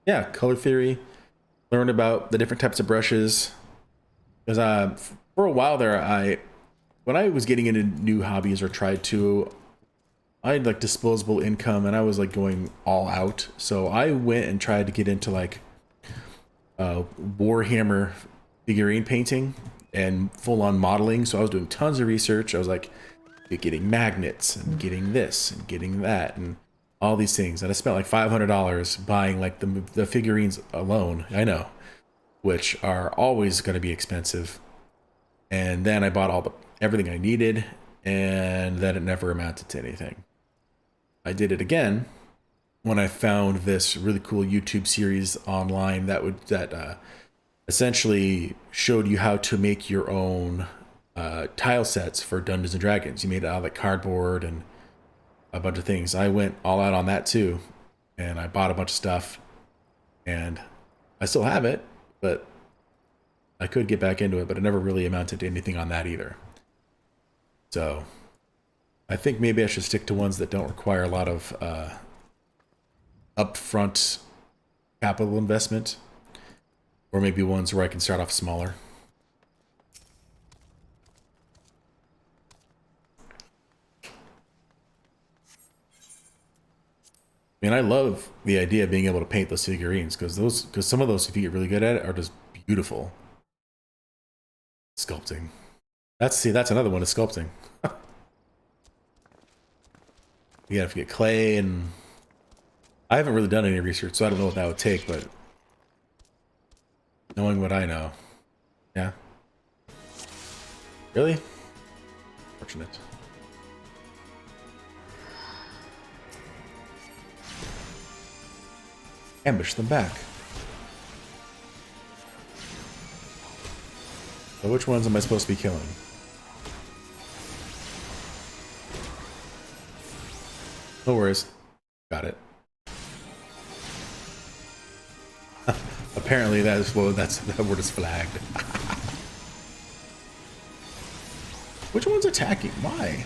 [SPEAKER 1] Yeah, color theory. Learn about the different types of brushes. Because for a while there, when I was getting into new hobbies or tried to, I had like disposable income and I was like going all out. So I went and tried to get into like Warhammer figurine painting and full on modeling. So I was doing tons of research. I was like getting magnets and getting this and getting that and all these things. And I spent like $500 buying like the figurines alone. I know, which are always going to be expensive. And then I bought everything I needed, and then it never amounted to anything. I did it again when I found this really cool YouTube series online that essentially showed you how to make your own tile sets for Dungeons and Dragons. You made it out of like cardboard and a bunch of things. I went all out on that too, and I bought a bunch of stuff, and I still have it, but I could get back into it, but it never really amounted to anything on that either. So I think maybe I should stick to ones that don't require a lot of upfront capital investment, or maybe ones where I can start off smaller. I mean, I love the idea of being able to paint those figurines because some of those, if you get really good at it, are just beautiful. Sculpting. That's another one is sculpting. You have to get clay, and I haven't really done any research, so I don't know what that would take, but knowing what I know, yeah. Really? Fortunate. Ambush them back. So which ones am I supposed to be killing? No worries. Got it. Apparently that is, well, that word is flagged. Which one's attacking? Why?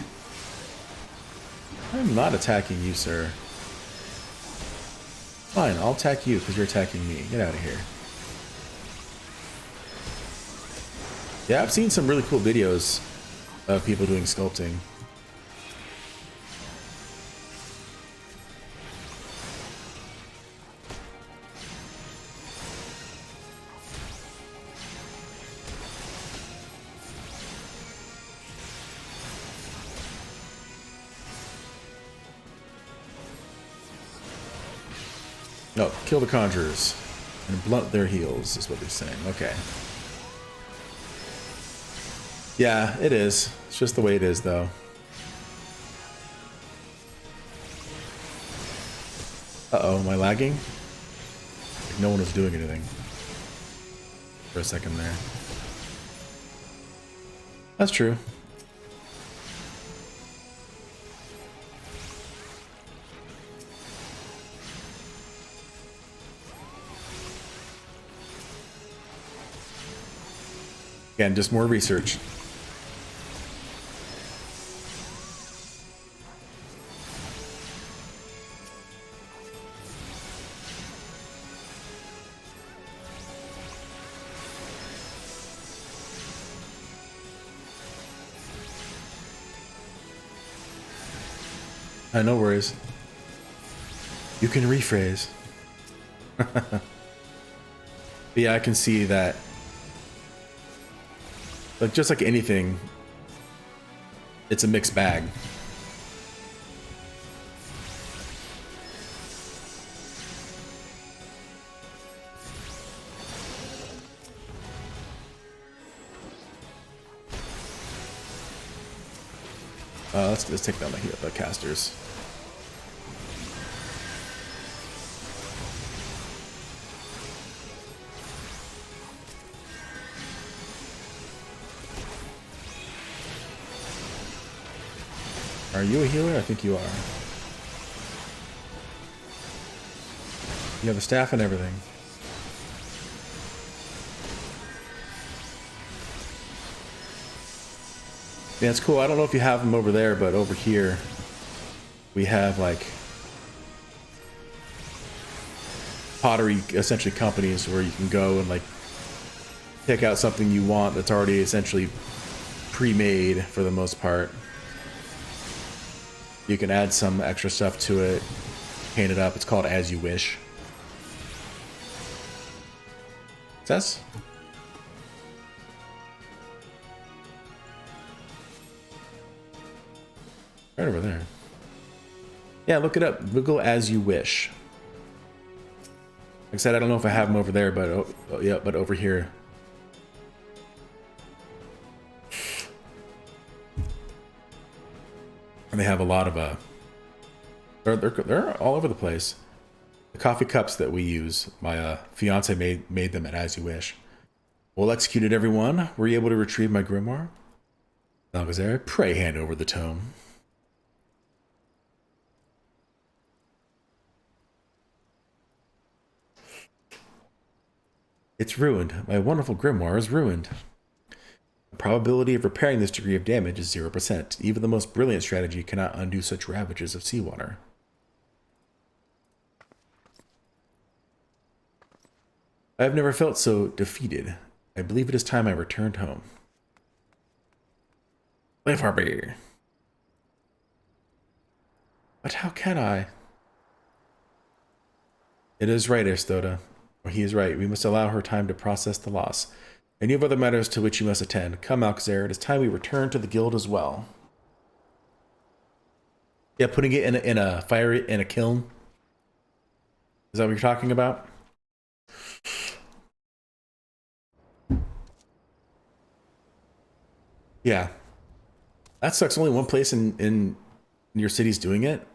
[SPEAKER 1] I'm not attacking you, sir. Fine, I'll attack you because you're attacking me. Get out of here. Yeah, I've seen some really cool videos of people doing sculpting. No, kill the conjurers and blunt their heels is what they're saying. Okay. Yeah, it is. It's just the way it is, though. Uh-oh, am I lagging? Like no one was doing anything for a second there. That's true. Again, just more research. No worries. You can rephrase. But yeah, I can see that. Like, just like anything, it's a mixed bag. Let's take down the casters. Are you a healer? I think you are. You have a staff and everything. Yeah, it's cool. I don't know if you have them over there, but over here we have like pottery, essentially companies where you can go and like pick out something you want that's already essentially pre-made for the most part. You can add some extra stuff to it, paint it up. It's called As You Wish. Says? Right over there. Yeah, look it up. Google As You Wish. Like I said, I don't know if I have them over there, but yeah, but over here. And they have a lot of they're all over the place. The coffee cups that we use, my fiance made them at As You Wish. Well executed, everyone. Were you able to retrieve my grimoire? Algazar, pray hand over the tome. It's ruined. My wonderful grimoire is ruined. The probability of repairing this degree of damage is 0%. Even the most brilliant strategy cannot undo such ravages of seawater. I have never felt so defeated. I believe it is time I returned home. Live Harbour. But how can I? It is right, Aristoda. Or he is right. We must allow her time to process the loss. And you have other matters to which you must attend. Come, Alcazar, it is time we return to the guild as well. Yeah, putting it in a fire in a kiln. Is that what you're talking about? Yeah. That sucks. Only one place in your city's doing it.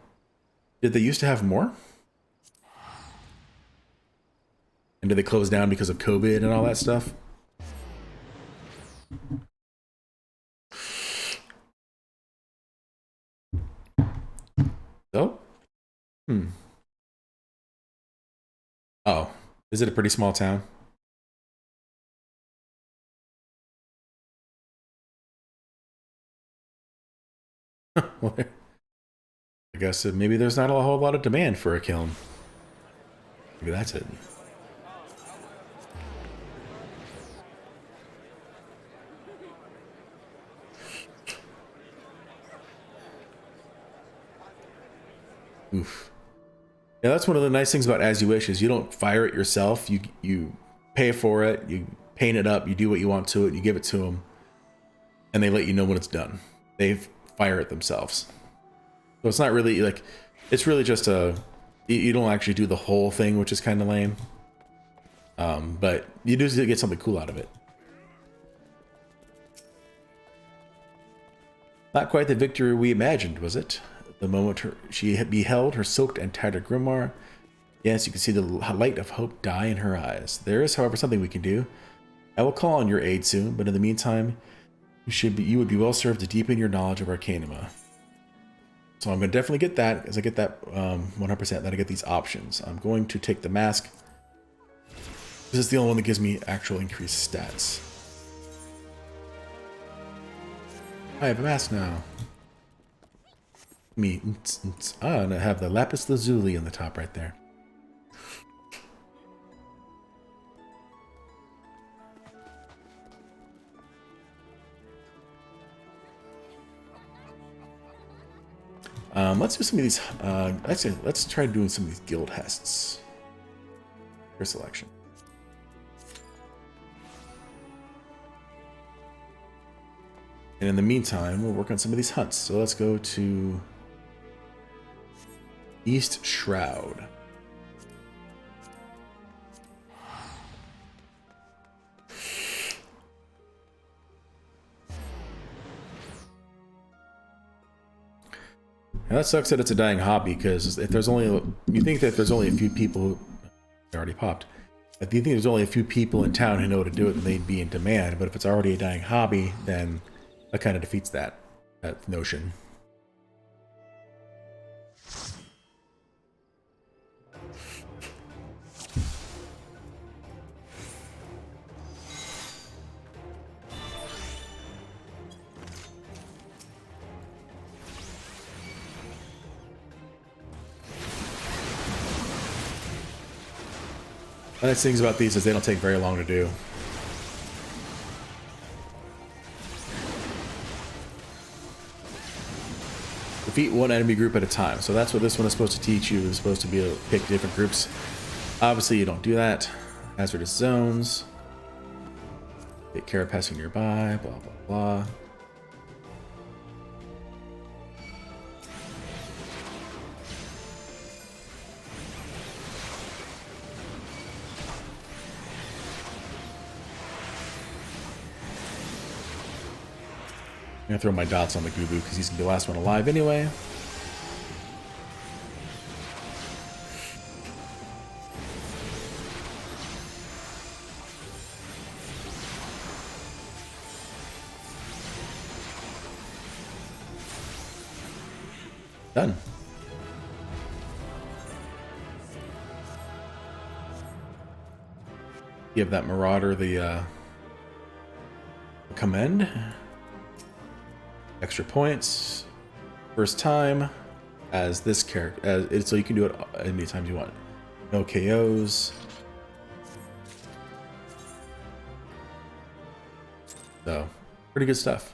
[SPEAKER 1] Did they used to have more? And did they close down because of COVID and all that stuff? Oh? Oh. Is it a pretty small town? Well, I guess maybe there's not a whole lot of demand for a kiln. Maybe that's it. Oof. Yeah, that's one of the nice things about As You Wish is you don't fire it yourself. You pay for it, you paint it up, you do what you want to it, you give it to them, and they let you know when it's done. They fire it themselves. So it's not really like, it's really just you don't actually do the whole thing, which is kind of lame. But you do get something cool out of it. Not quite the victory we imagined, was it? The moment she had beheld her soaked and tattered grimoire, yes, you can see the light of hope die in her eyes. There is, however, something we can do. I will call on your aid soon, but in the meantime, you would be well served to deepen your knowledge of Arcanima. So I'm going to definitely get that, as I get that 100%, then I get these options. I'm going to take the mask. This is the only one that gives me actual increased stats. I have a mask now. And I have the lapis lazuli in the top right there. Let's do some of these. Actually, let's try doing some of these guild hests. For selection. And in the meantime, we'll work on some of these hunts. So let's go to East Shroud. Now that sucks that it's a dying hobby, because if there's only, you think that there's only a few people who already popped. If you think there's only a few people in town who know how to do it, then they'd be in demand. But if it's already a dying hobby, then that kind of defeats that notion. The nice things about these is they don't take very long to do. Defeat one enemy group at a time. So that's what this one is supposed to teach you. It's supposed to be able to pick different groups. Obviously, you don't do that. Hazardous zones. Take care of passing nearby. Blah, blah, blah. I'm gonna throw my dots on the Gubu because he's gonna be the last one alive anyway. Done. Give that Marauder the commend. Extra points. First time as this character, so you can do it as many times you want. No KOs. So, pretty good stuff.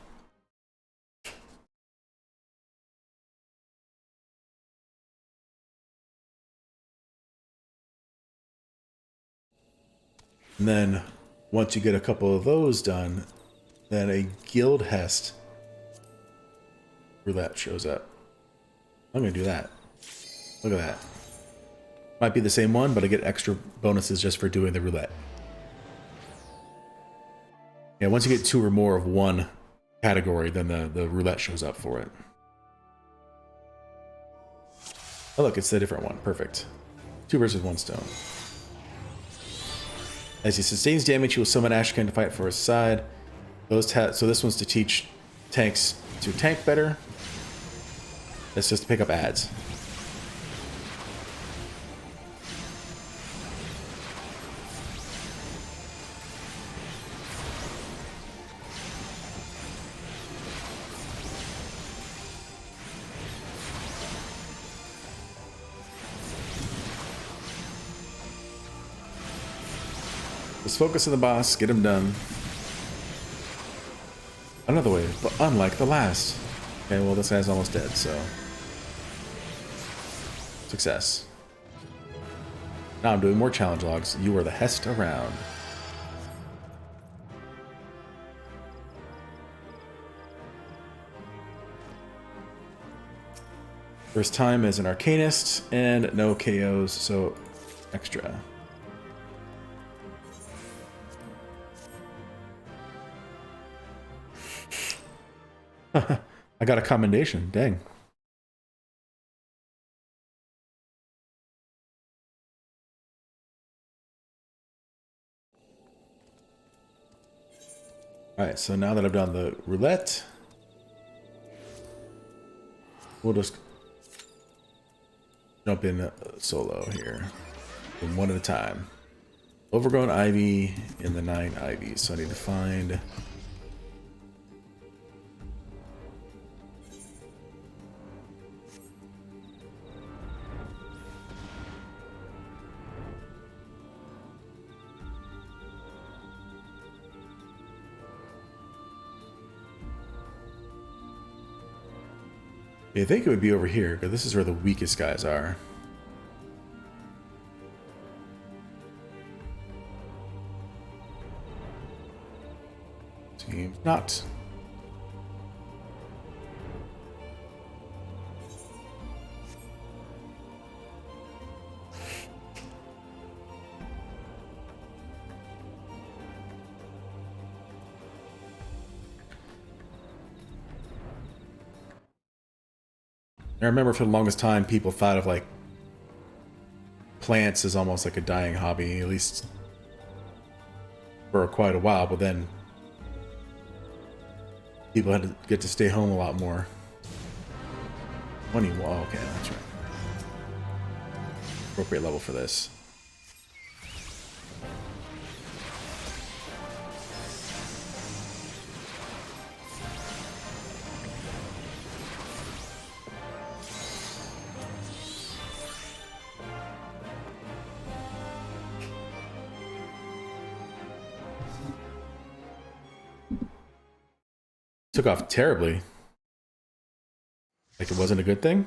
[SPEAKER 1] And then once you get a couple of those done, then a guild hest roulette shows up. I'm gonna do that. Look at that. Might be the same one, but I get extra bonuses just for doing the roulette. Yeah, once you get 2 or more of one category, then the roulette shows up for it. Oh look, it's the different one. Perfect. 2 versus 1 stone. As he sustains damage, he will summon Ashcan to fight for his side. So this one's to teach tanks to tank better. That's just to pick up ads. Let's focus on the boss, get him done. Another way, but unlike the last. Okay, well this guy's almost dead, so... Success. Now I'm doing more challenge logs. You are the Hest around. First time as an Arcanist, and no KOs, so extra. I got a commendation, dang. Alright, so now that I've done the roulette, we'll just jump in solo here, one at a time. Overgrown Ivy in the 9 Ivies, so I need to find... I think it would be over here, because this is where the weakest guys are. Seems not. I remember for the longest time people thought of like plants as almost like a dying hobby, at least for quite a while, but then people had to get to stay home a lot more. Oh, okay, that's right. Appropriate level for this. Took off terribly. Like it wasn't a good thing?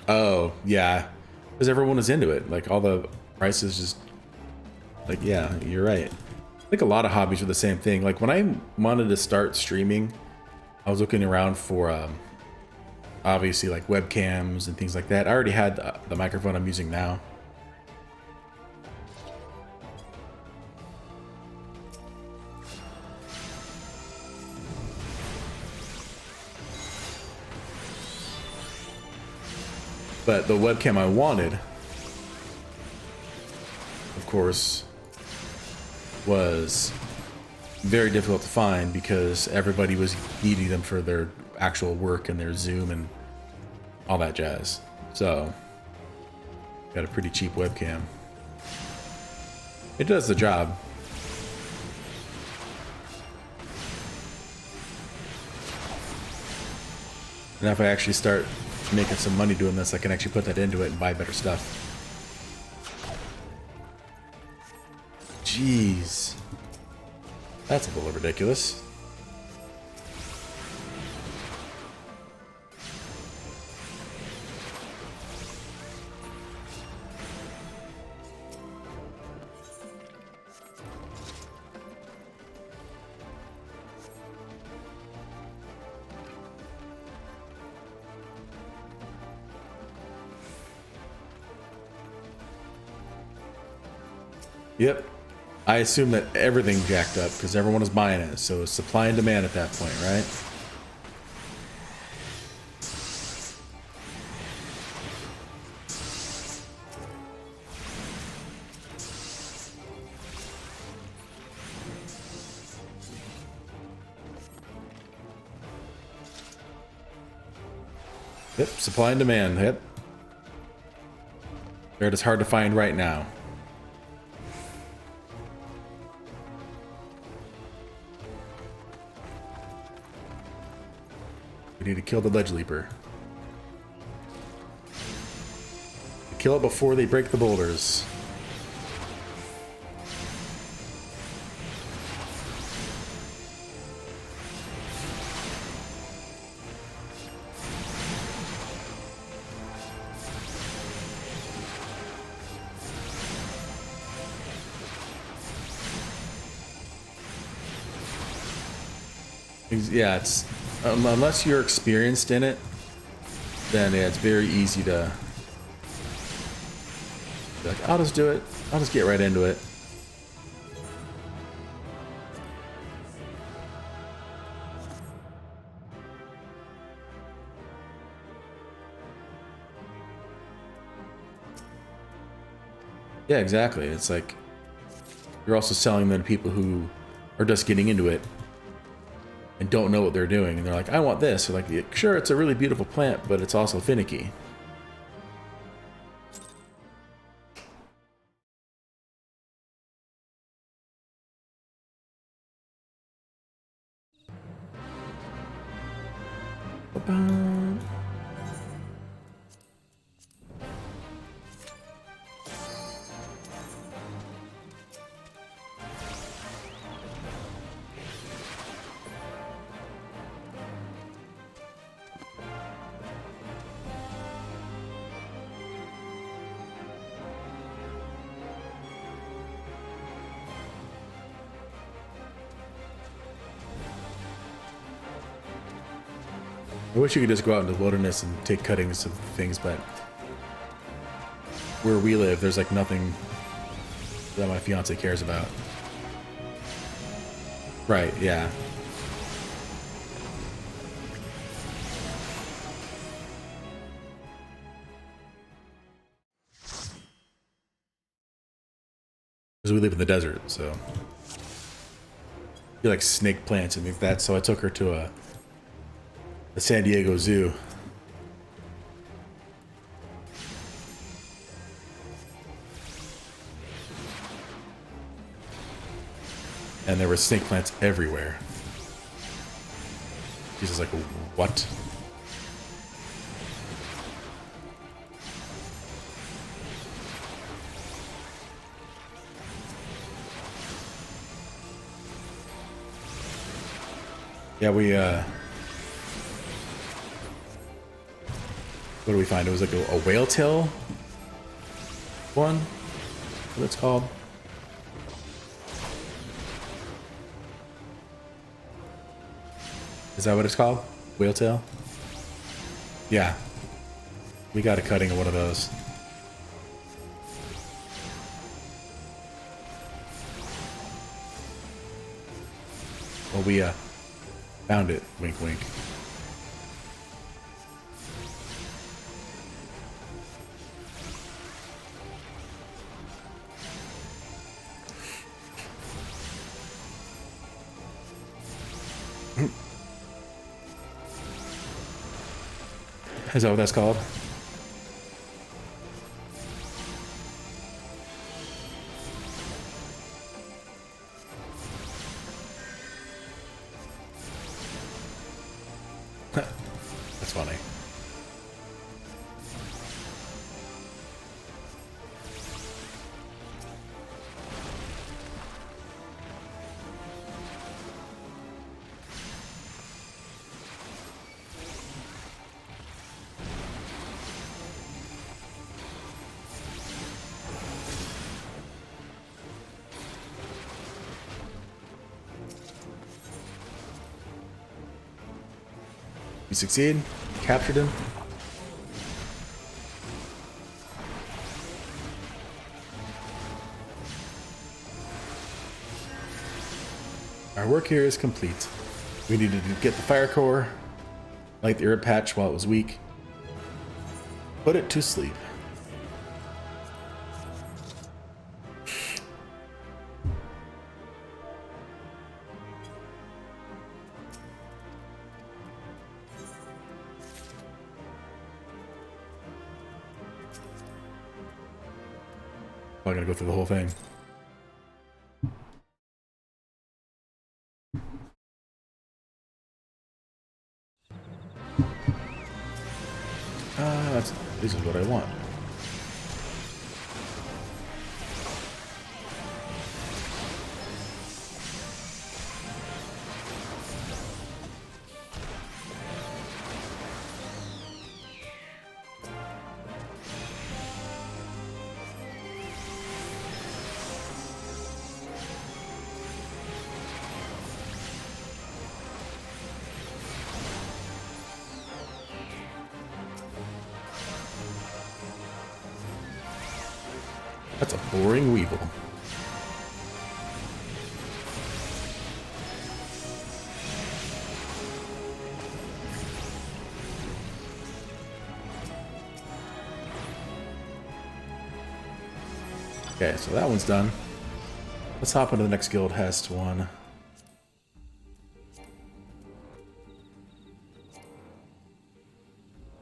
[SPEAKER 1] Oh, yeah. Because everyone was into it. Like all the prices just... Like, yeah, you're right. I think a lot of hobbies are the same thing. Like when I wanted to start streaming, I was looking around for... obviously like webcams and things like that. I already had the microphone I'm using now. But the webcam I wanted, of course, was very difficult to find because everybody was needing them for their actual work and their Zoom and all that jazz. So, got a pretty cheap webcam. It does the job. And if I actually start making some money doing this, I can actually put that into it and buy better stuff. Jeez. That's a little ridiculous. Yep. I assume that everything jacked up because everyone was buying it. So it's supply and demand at that point, right? Yep, supply and demand. Yep. They're just hard to find right now. We need to kill the ledge leaper. Kill it before they break the boulders. Yeah, it's unless you're experienced in it, then yeah, it's very easy to be like, I'll just do it. I'll just get right into it. Yeah, exactly. It's like you're also selling them to people who are just getting into it and don't know what they're doing, and they're like, I want this. They're like, yeah, sure, it's a really beautiful plant, but it's also finicky. Ba-bum. I wish you could just go out into the wilderness and take cuttings of things, but where we live, there's like nothing that my fiance cares about. Right, yeah. Because we live in the desert, so you like snake plants and things like that. So I took her to the San Diego Zoo. And there were snake plants everywhere. She's just like, what? Yeah, we, what do we find? It was like a whale tail one? What it's called? Is that what it's called? Whale tail? Yeah. We got a cutting of one of those. Well, we, found it. Wink, wink. Is that what that's called? That's funny. We succeed. Captured him. Our work here is complete. We needed to get the fire core, light the herb patch while it was weak, put it to sleep. Probably gonna go through the whole thing. This is what I want. That's a boring weevil. Okay, so that one's done. Let's hop into the next guild Hest one.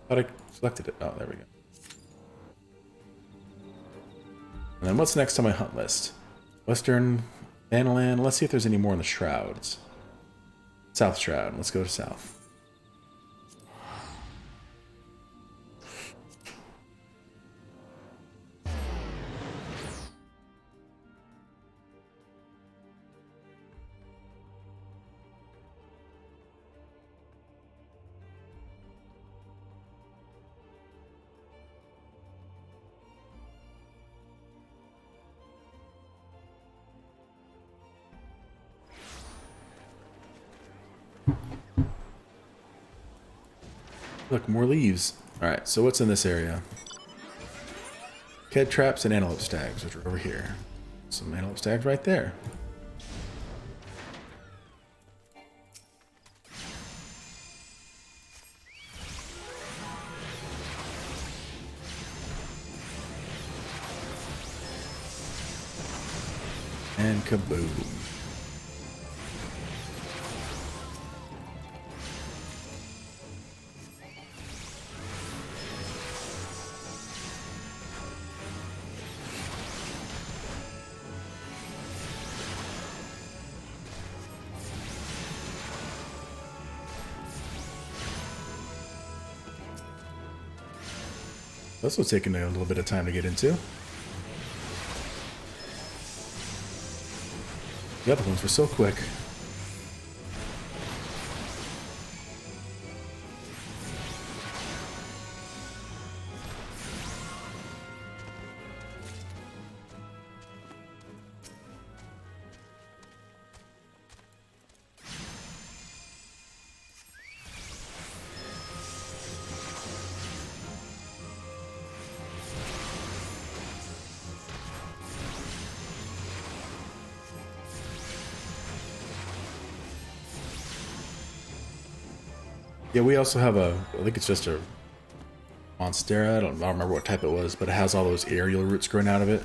[SPEAKER 1] Thought I selected it. Oh, there we go. And then what's next on my hunt list? Western Vannaland. Let's see if there's any more in the Shrouds. South Shroud. Let's go to South. Look, more leaves. Alright, so what's in this area? Ked traps and antelope stags, which are over here. Some antelope stags right there. And kaboom. This was taking a little bit of time to get into. The other ones were so quick. Yeah, we also have a, I think it's just a Monstera, I don't remember what type it was, but it has all those aerial roots growing out of it.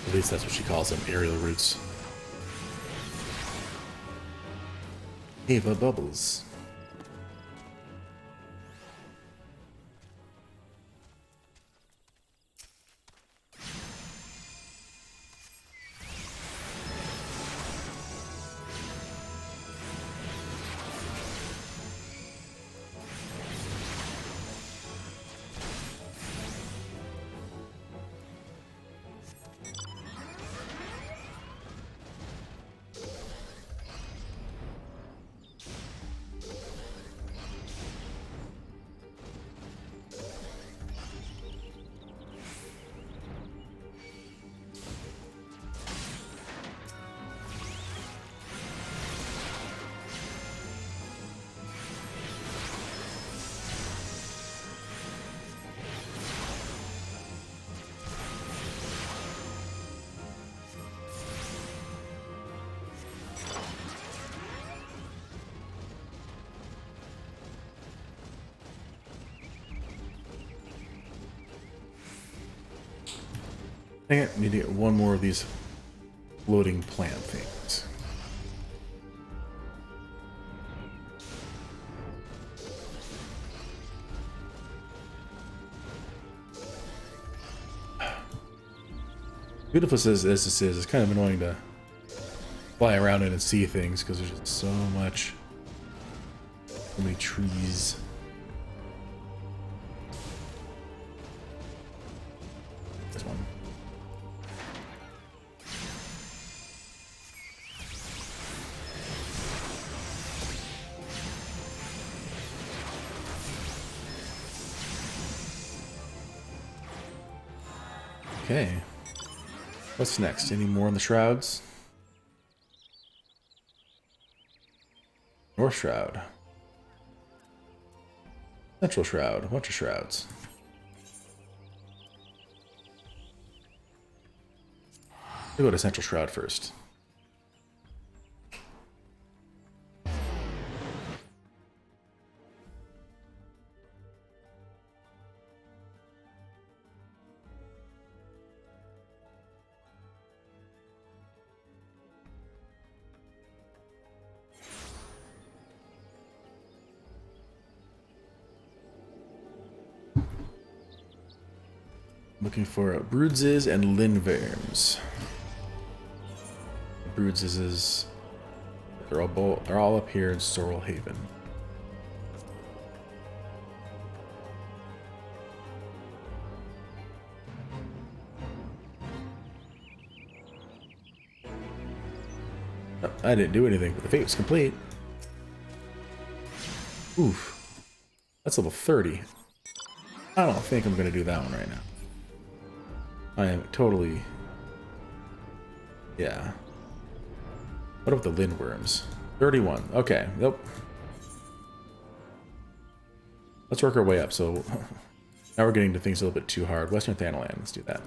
[SPEAKER 1] At least that's what she calls them, aerial roots. Ava Bubbles. Dang it, need to get one more of these floating plant things. Beautiful as this is, it's kind of annoying to fly around in and see things because there's just so many trees. This one. Okay. What's next? Any more on the shrouds? North Shroud. Central Shroud. A bunch of shrouds. We'll go to Central Shroud first. Looking for Broodses and Lindverms. Broodses they're all up here in Sorrel Haven. Oh, I didn't do anything, but the fate was complete. Oof. That's level 30. I don't think I'm gonna do that one right now. I am totally... Yeah. What about the Lindworms? 31. Okay, nope. Let's work our way up. So now we're getting to things a little bit too hard. Western Thanalan, let's do that.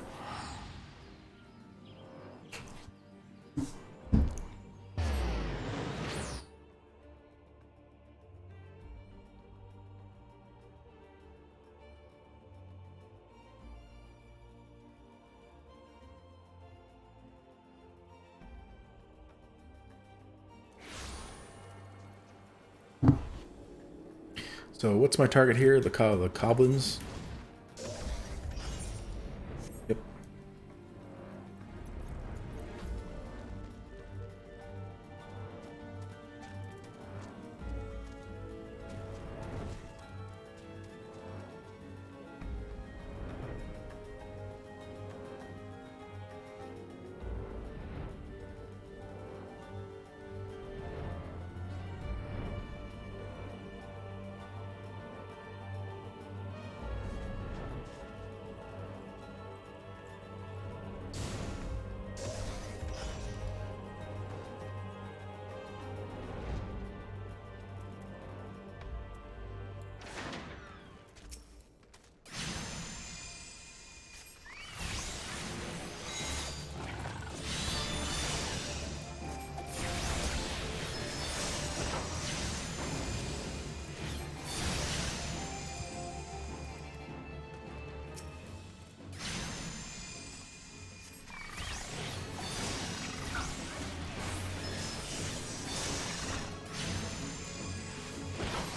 [SPEAKER 1] So what's my target here? The Coblins? Yep.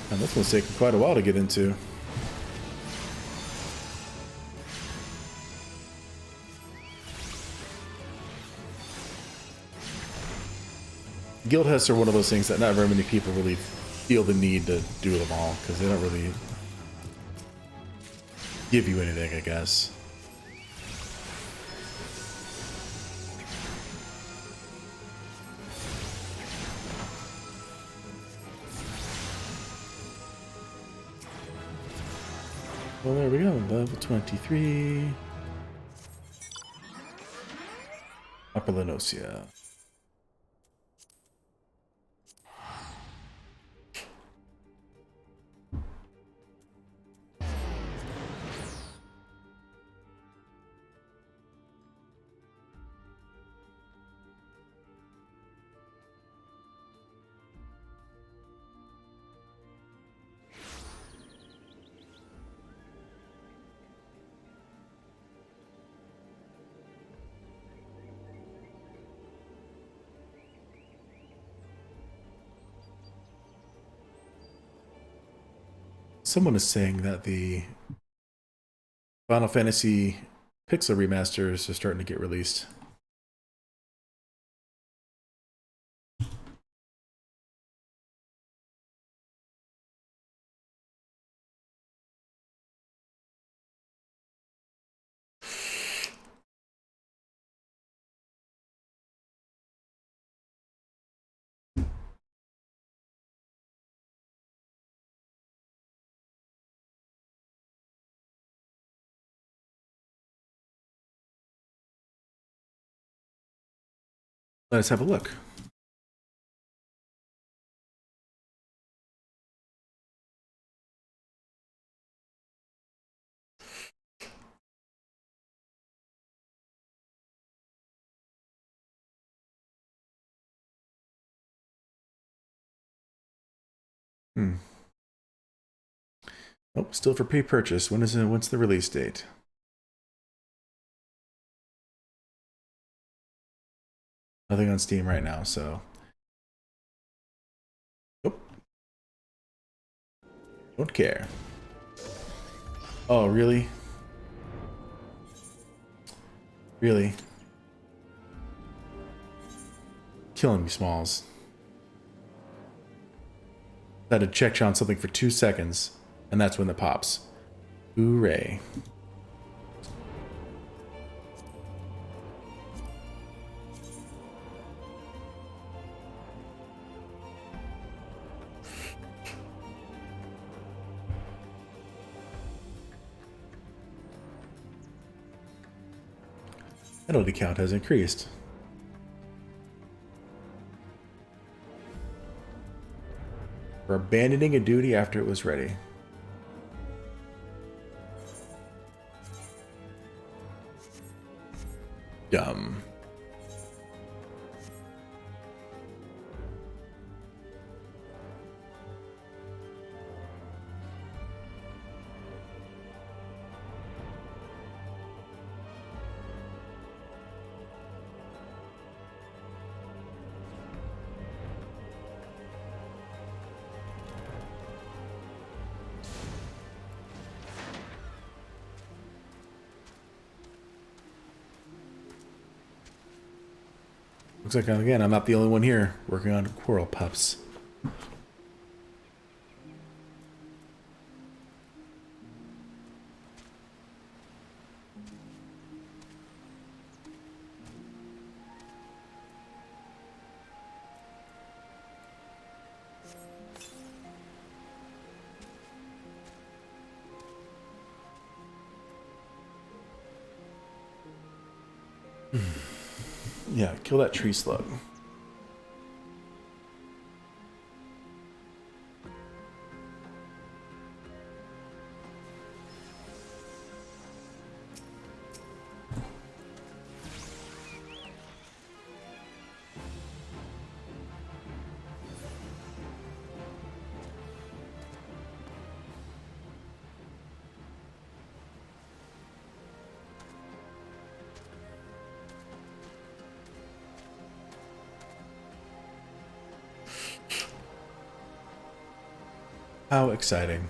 [SPEAKER 1] And this one's taking quite a while to get into. Guild hests are one of those things that not very many people really feel the need to do them all, because they don't really give you anything, I guess. Well, there we go, level 23. Upper Lenosia. Someone is saying that the Final Fantasy Pixel remasters are starting to get released. Let's have a look. Oh, still for pre-purchase. When's the release date? Nothing on Steam right now, so. Nope. Don't care. Oh, really? Really? Killing me, Smalls. I had to check on something for 2 seconds, and that's when it pops. Hooray. Penalty count has increased. For abandoning a duty after it was ready. Dumb. Looks like, again, I'm not the only one here working on Quarrel Pups. Yeah, kill that tree slug. How exciting.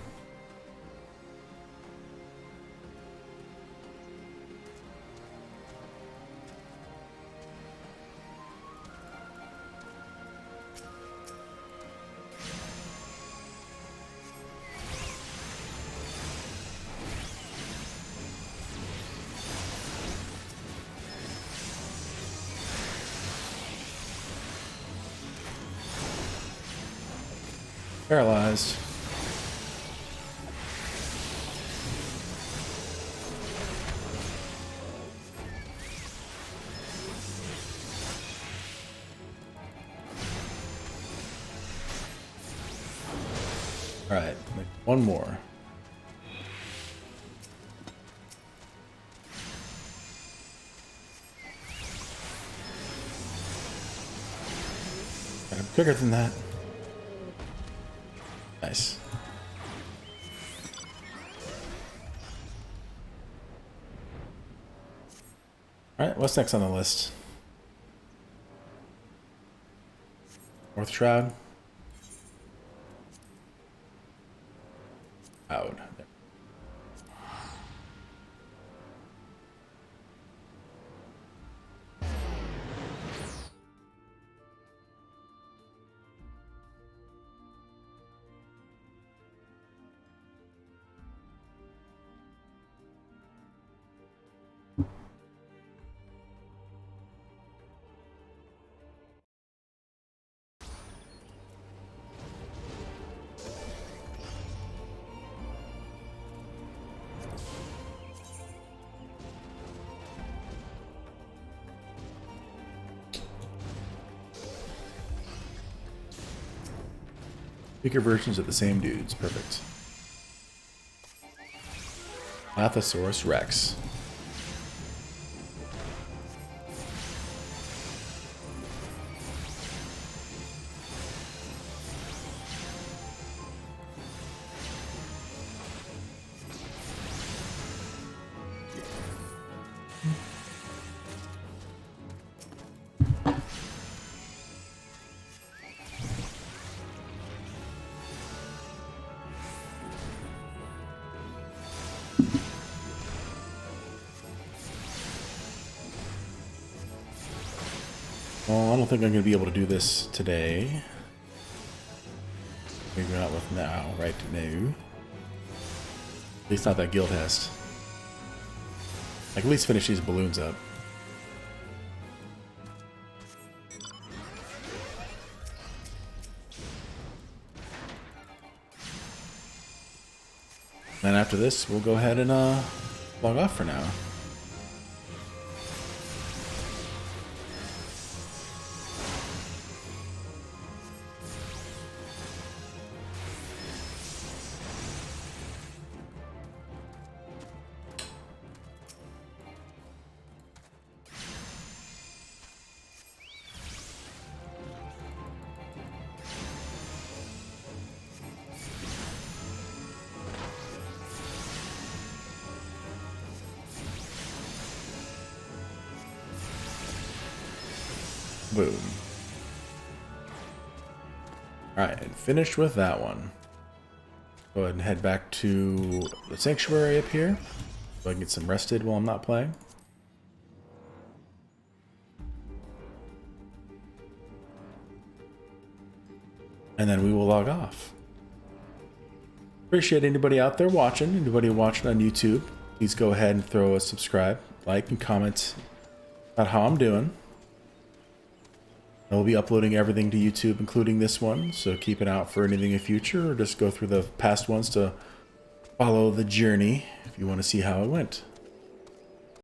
[SPEAKER 1] Paralyzed. Alright, one more. I'm quicker than that. Nice. Alright, what's next on the list? North Shroud. Shroud. Weaker versions of the same dudes. Perfect. Lathosaurus Rex. Well, I don't think I'm going to be able to do this today. Maybe not with now, right now. At least not that guild test. I can at least finish these balloons up. And after this, we'll go ahead and log off for now. Boom. Alright, and finished with that one. Go ahead and head back to the sanctuary up here, so I can get some rested while I'm not playing. And then we will log off. Appreciate anybody out there watching, anybody watching on YouTube. Please go ahead and throw a subscribe, like, and comment about how I'm doing. I will be uploading everything to YouTube, including this one, so keep an eye out for anything in the future, or just go through the past ones to follow the journey if you want to see how it went.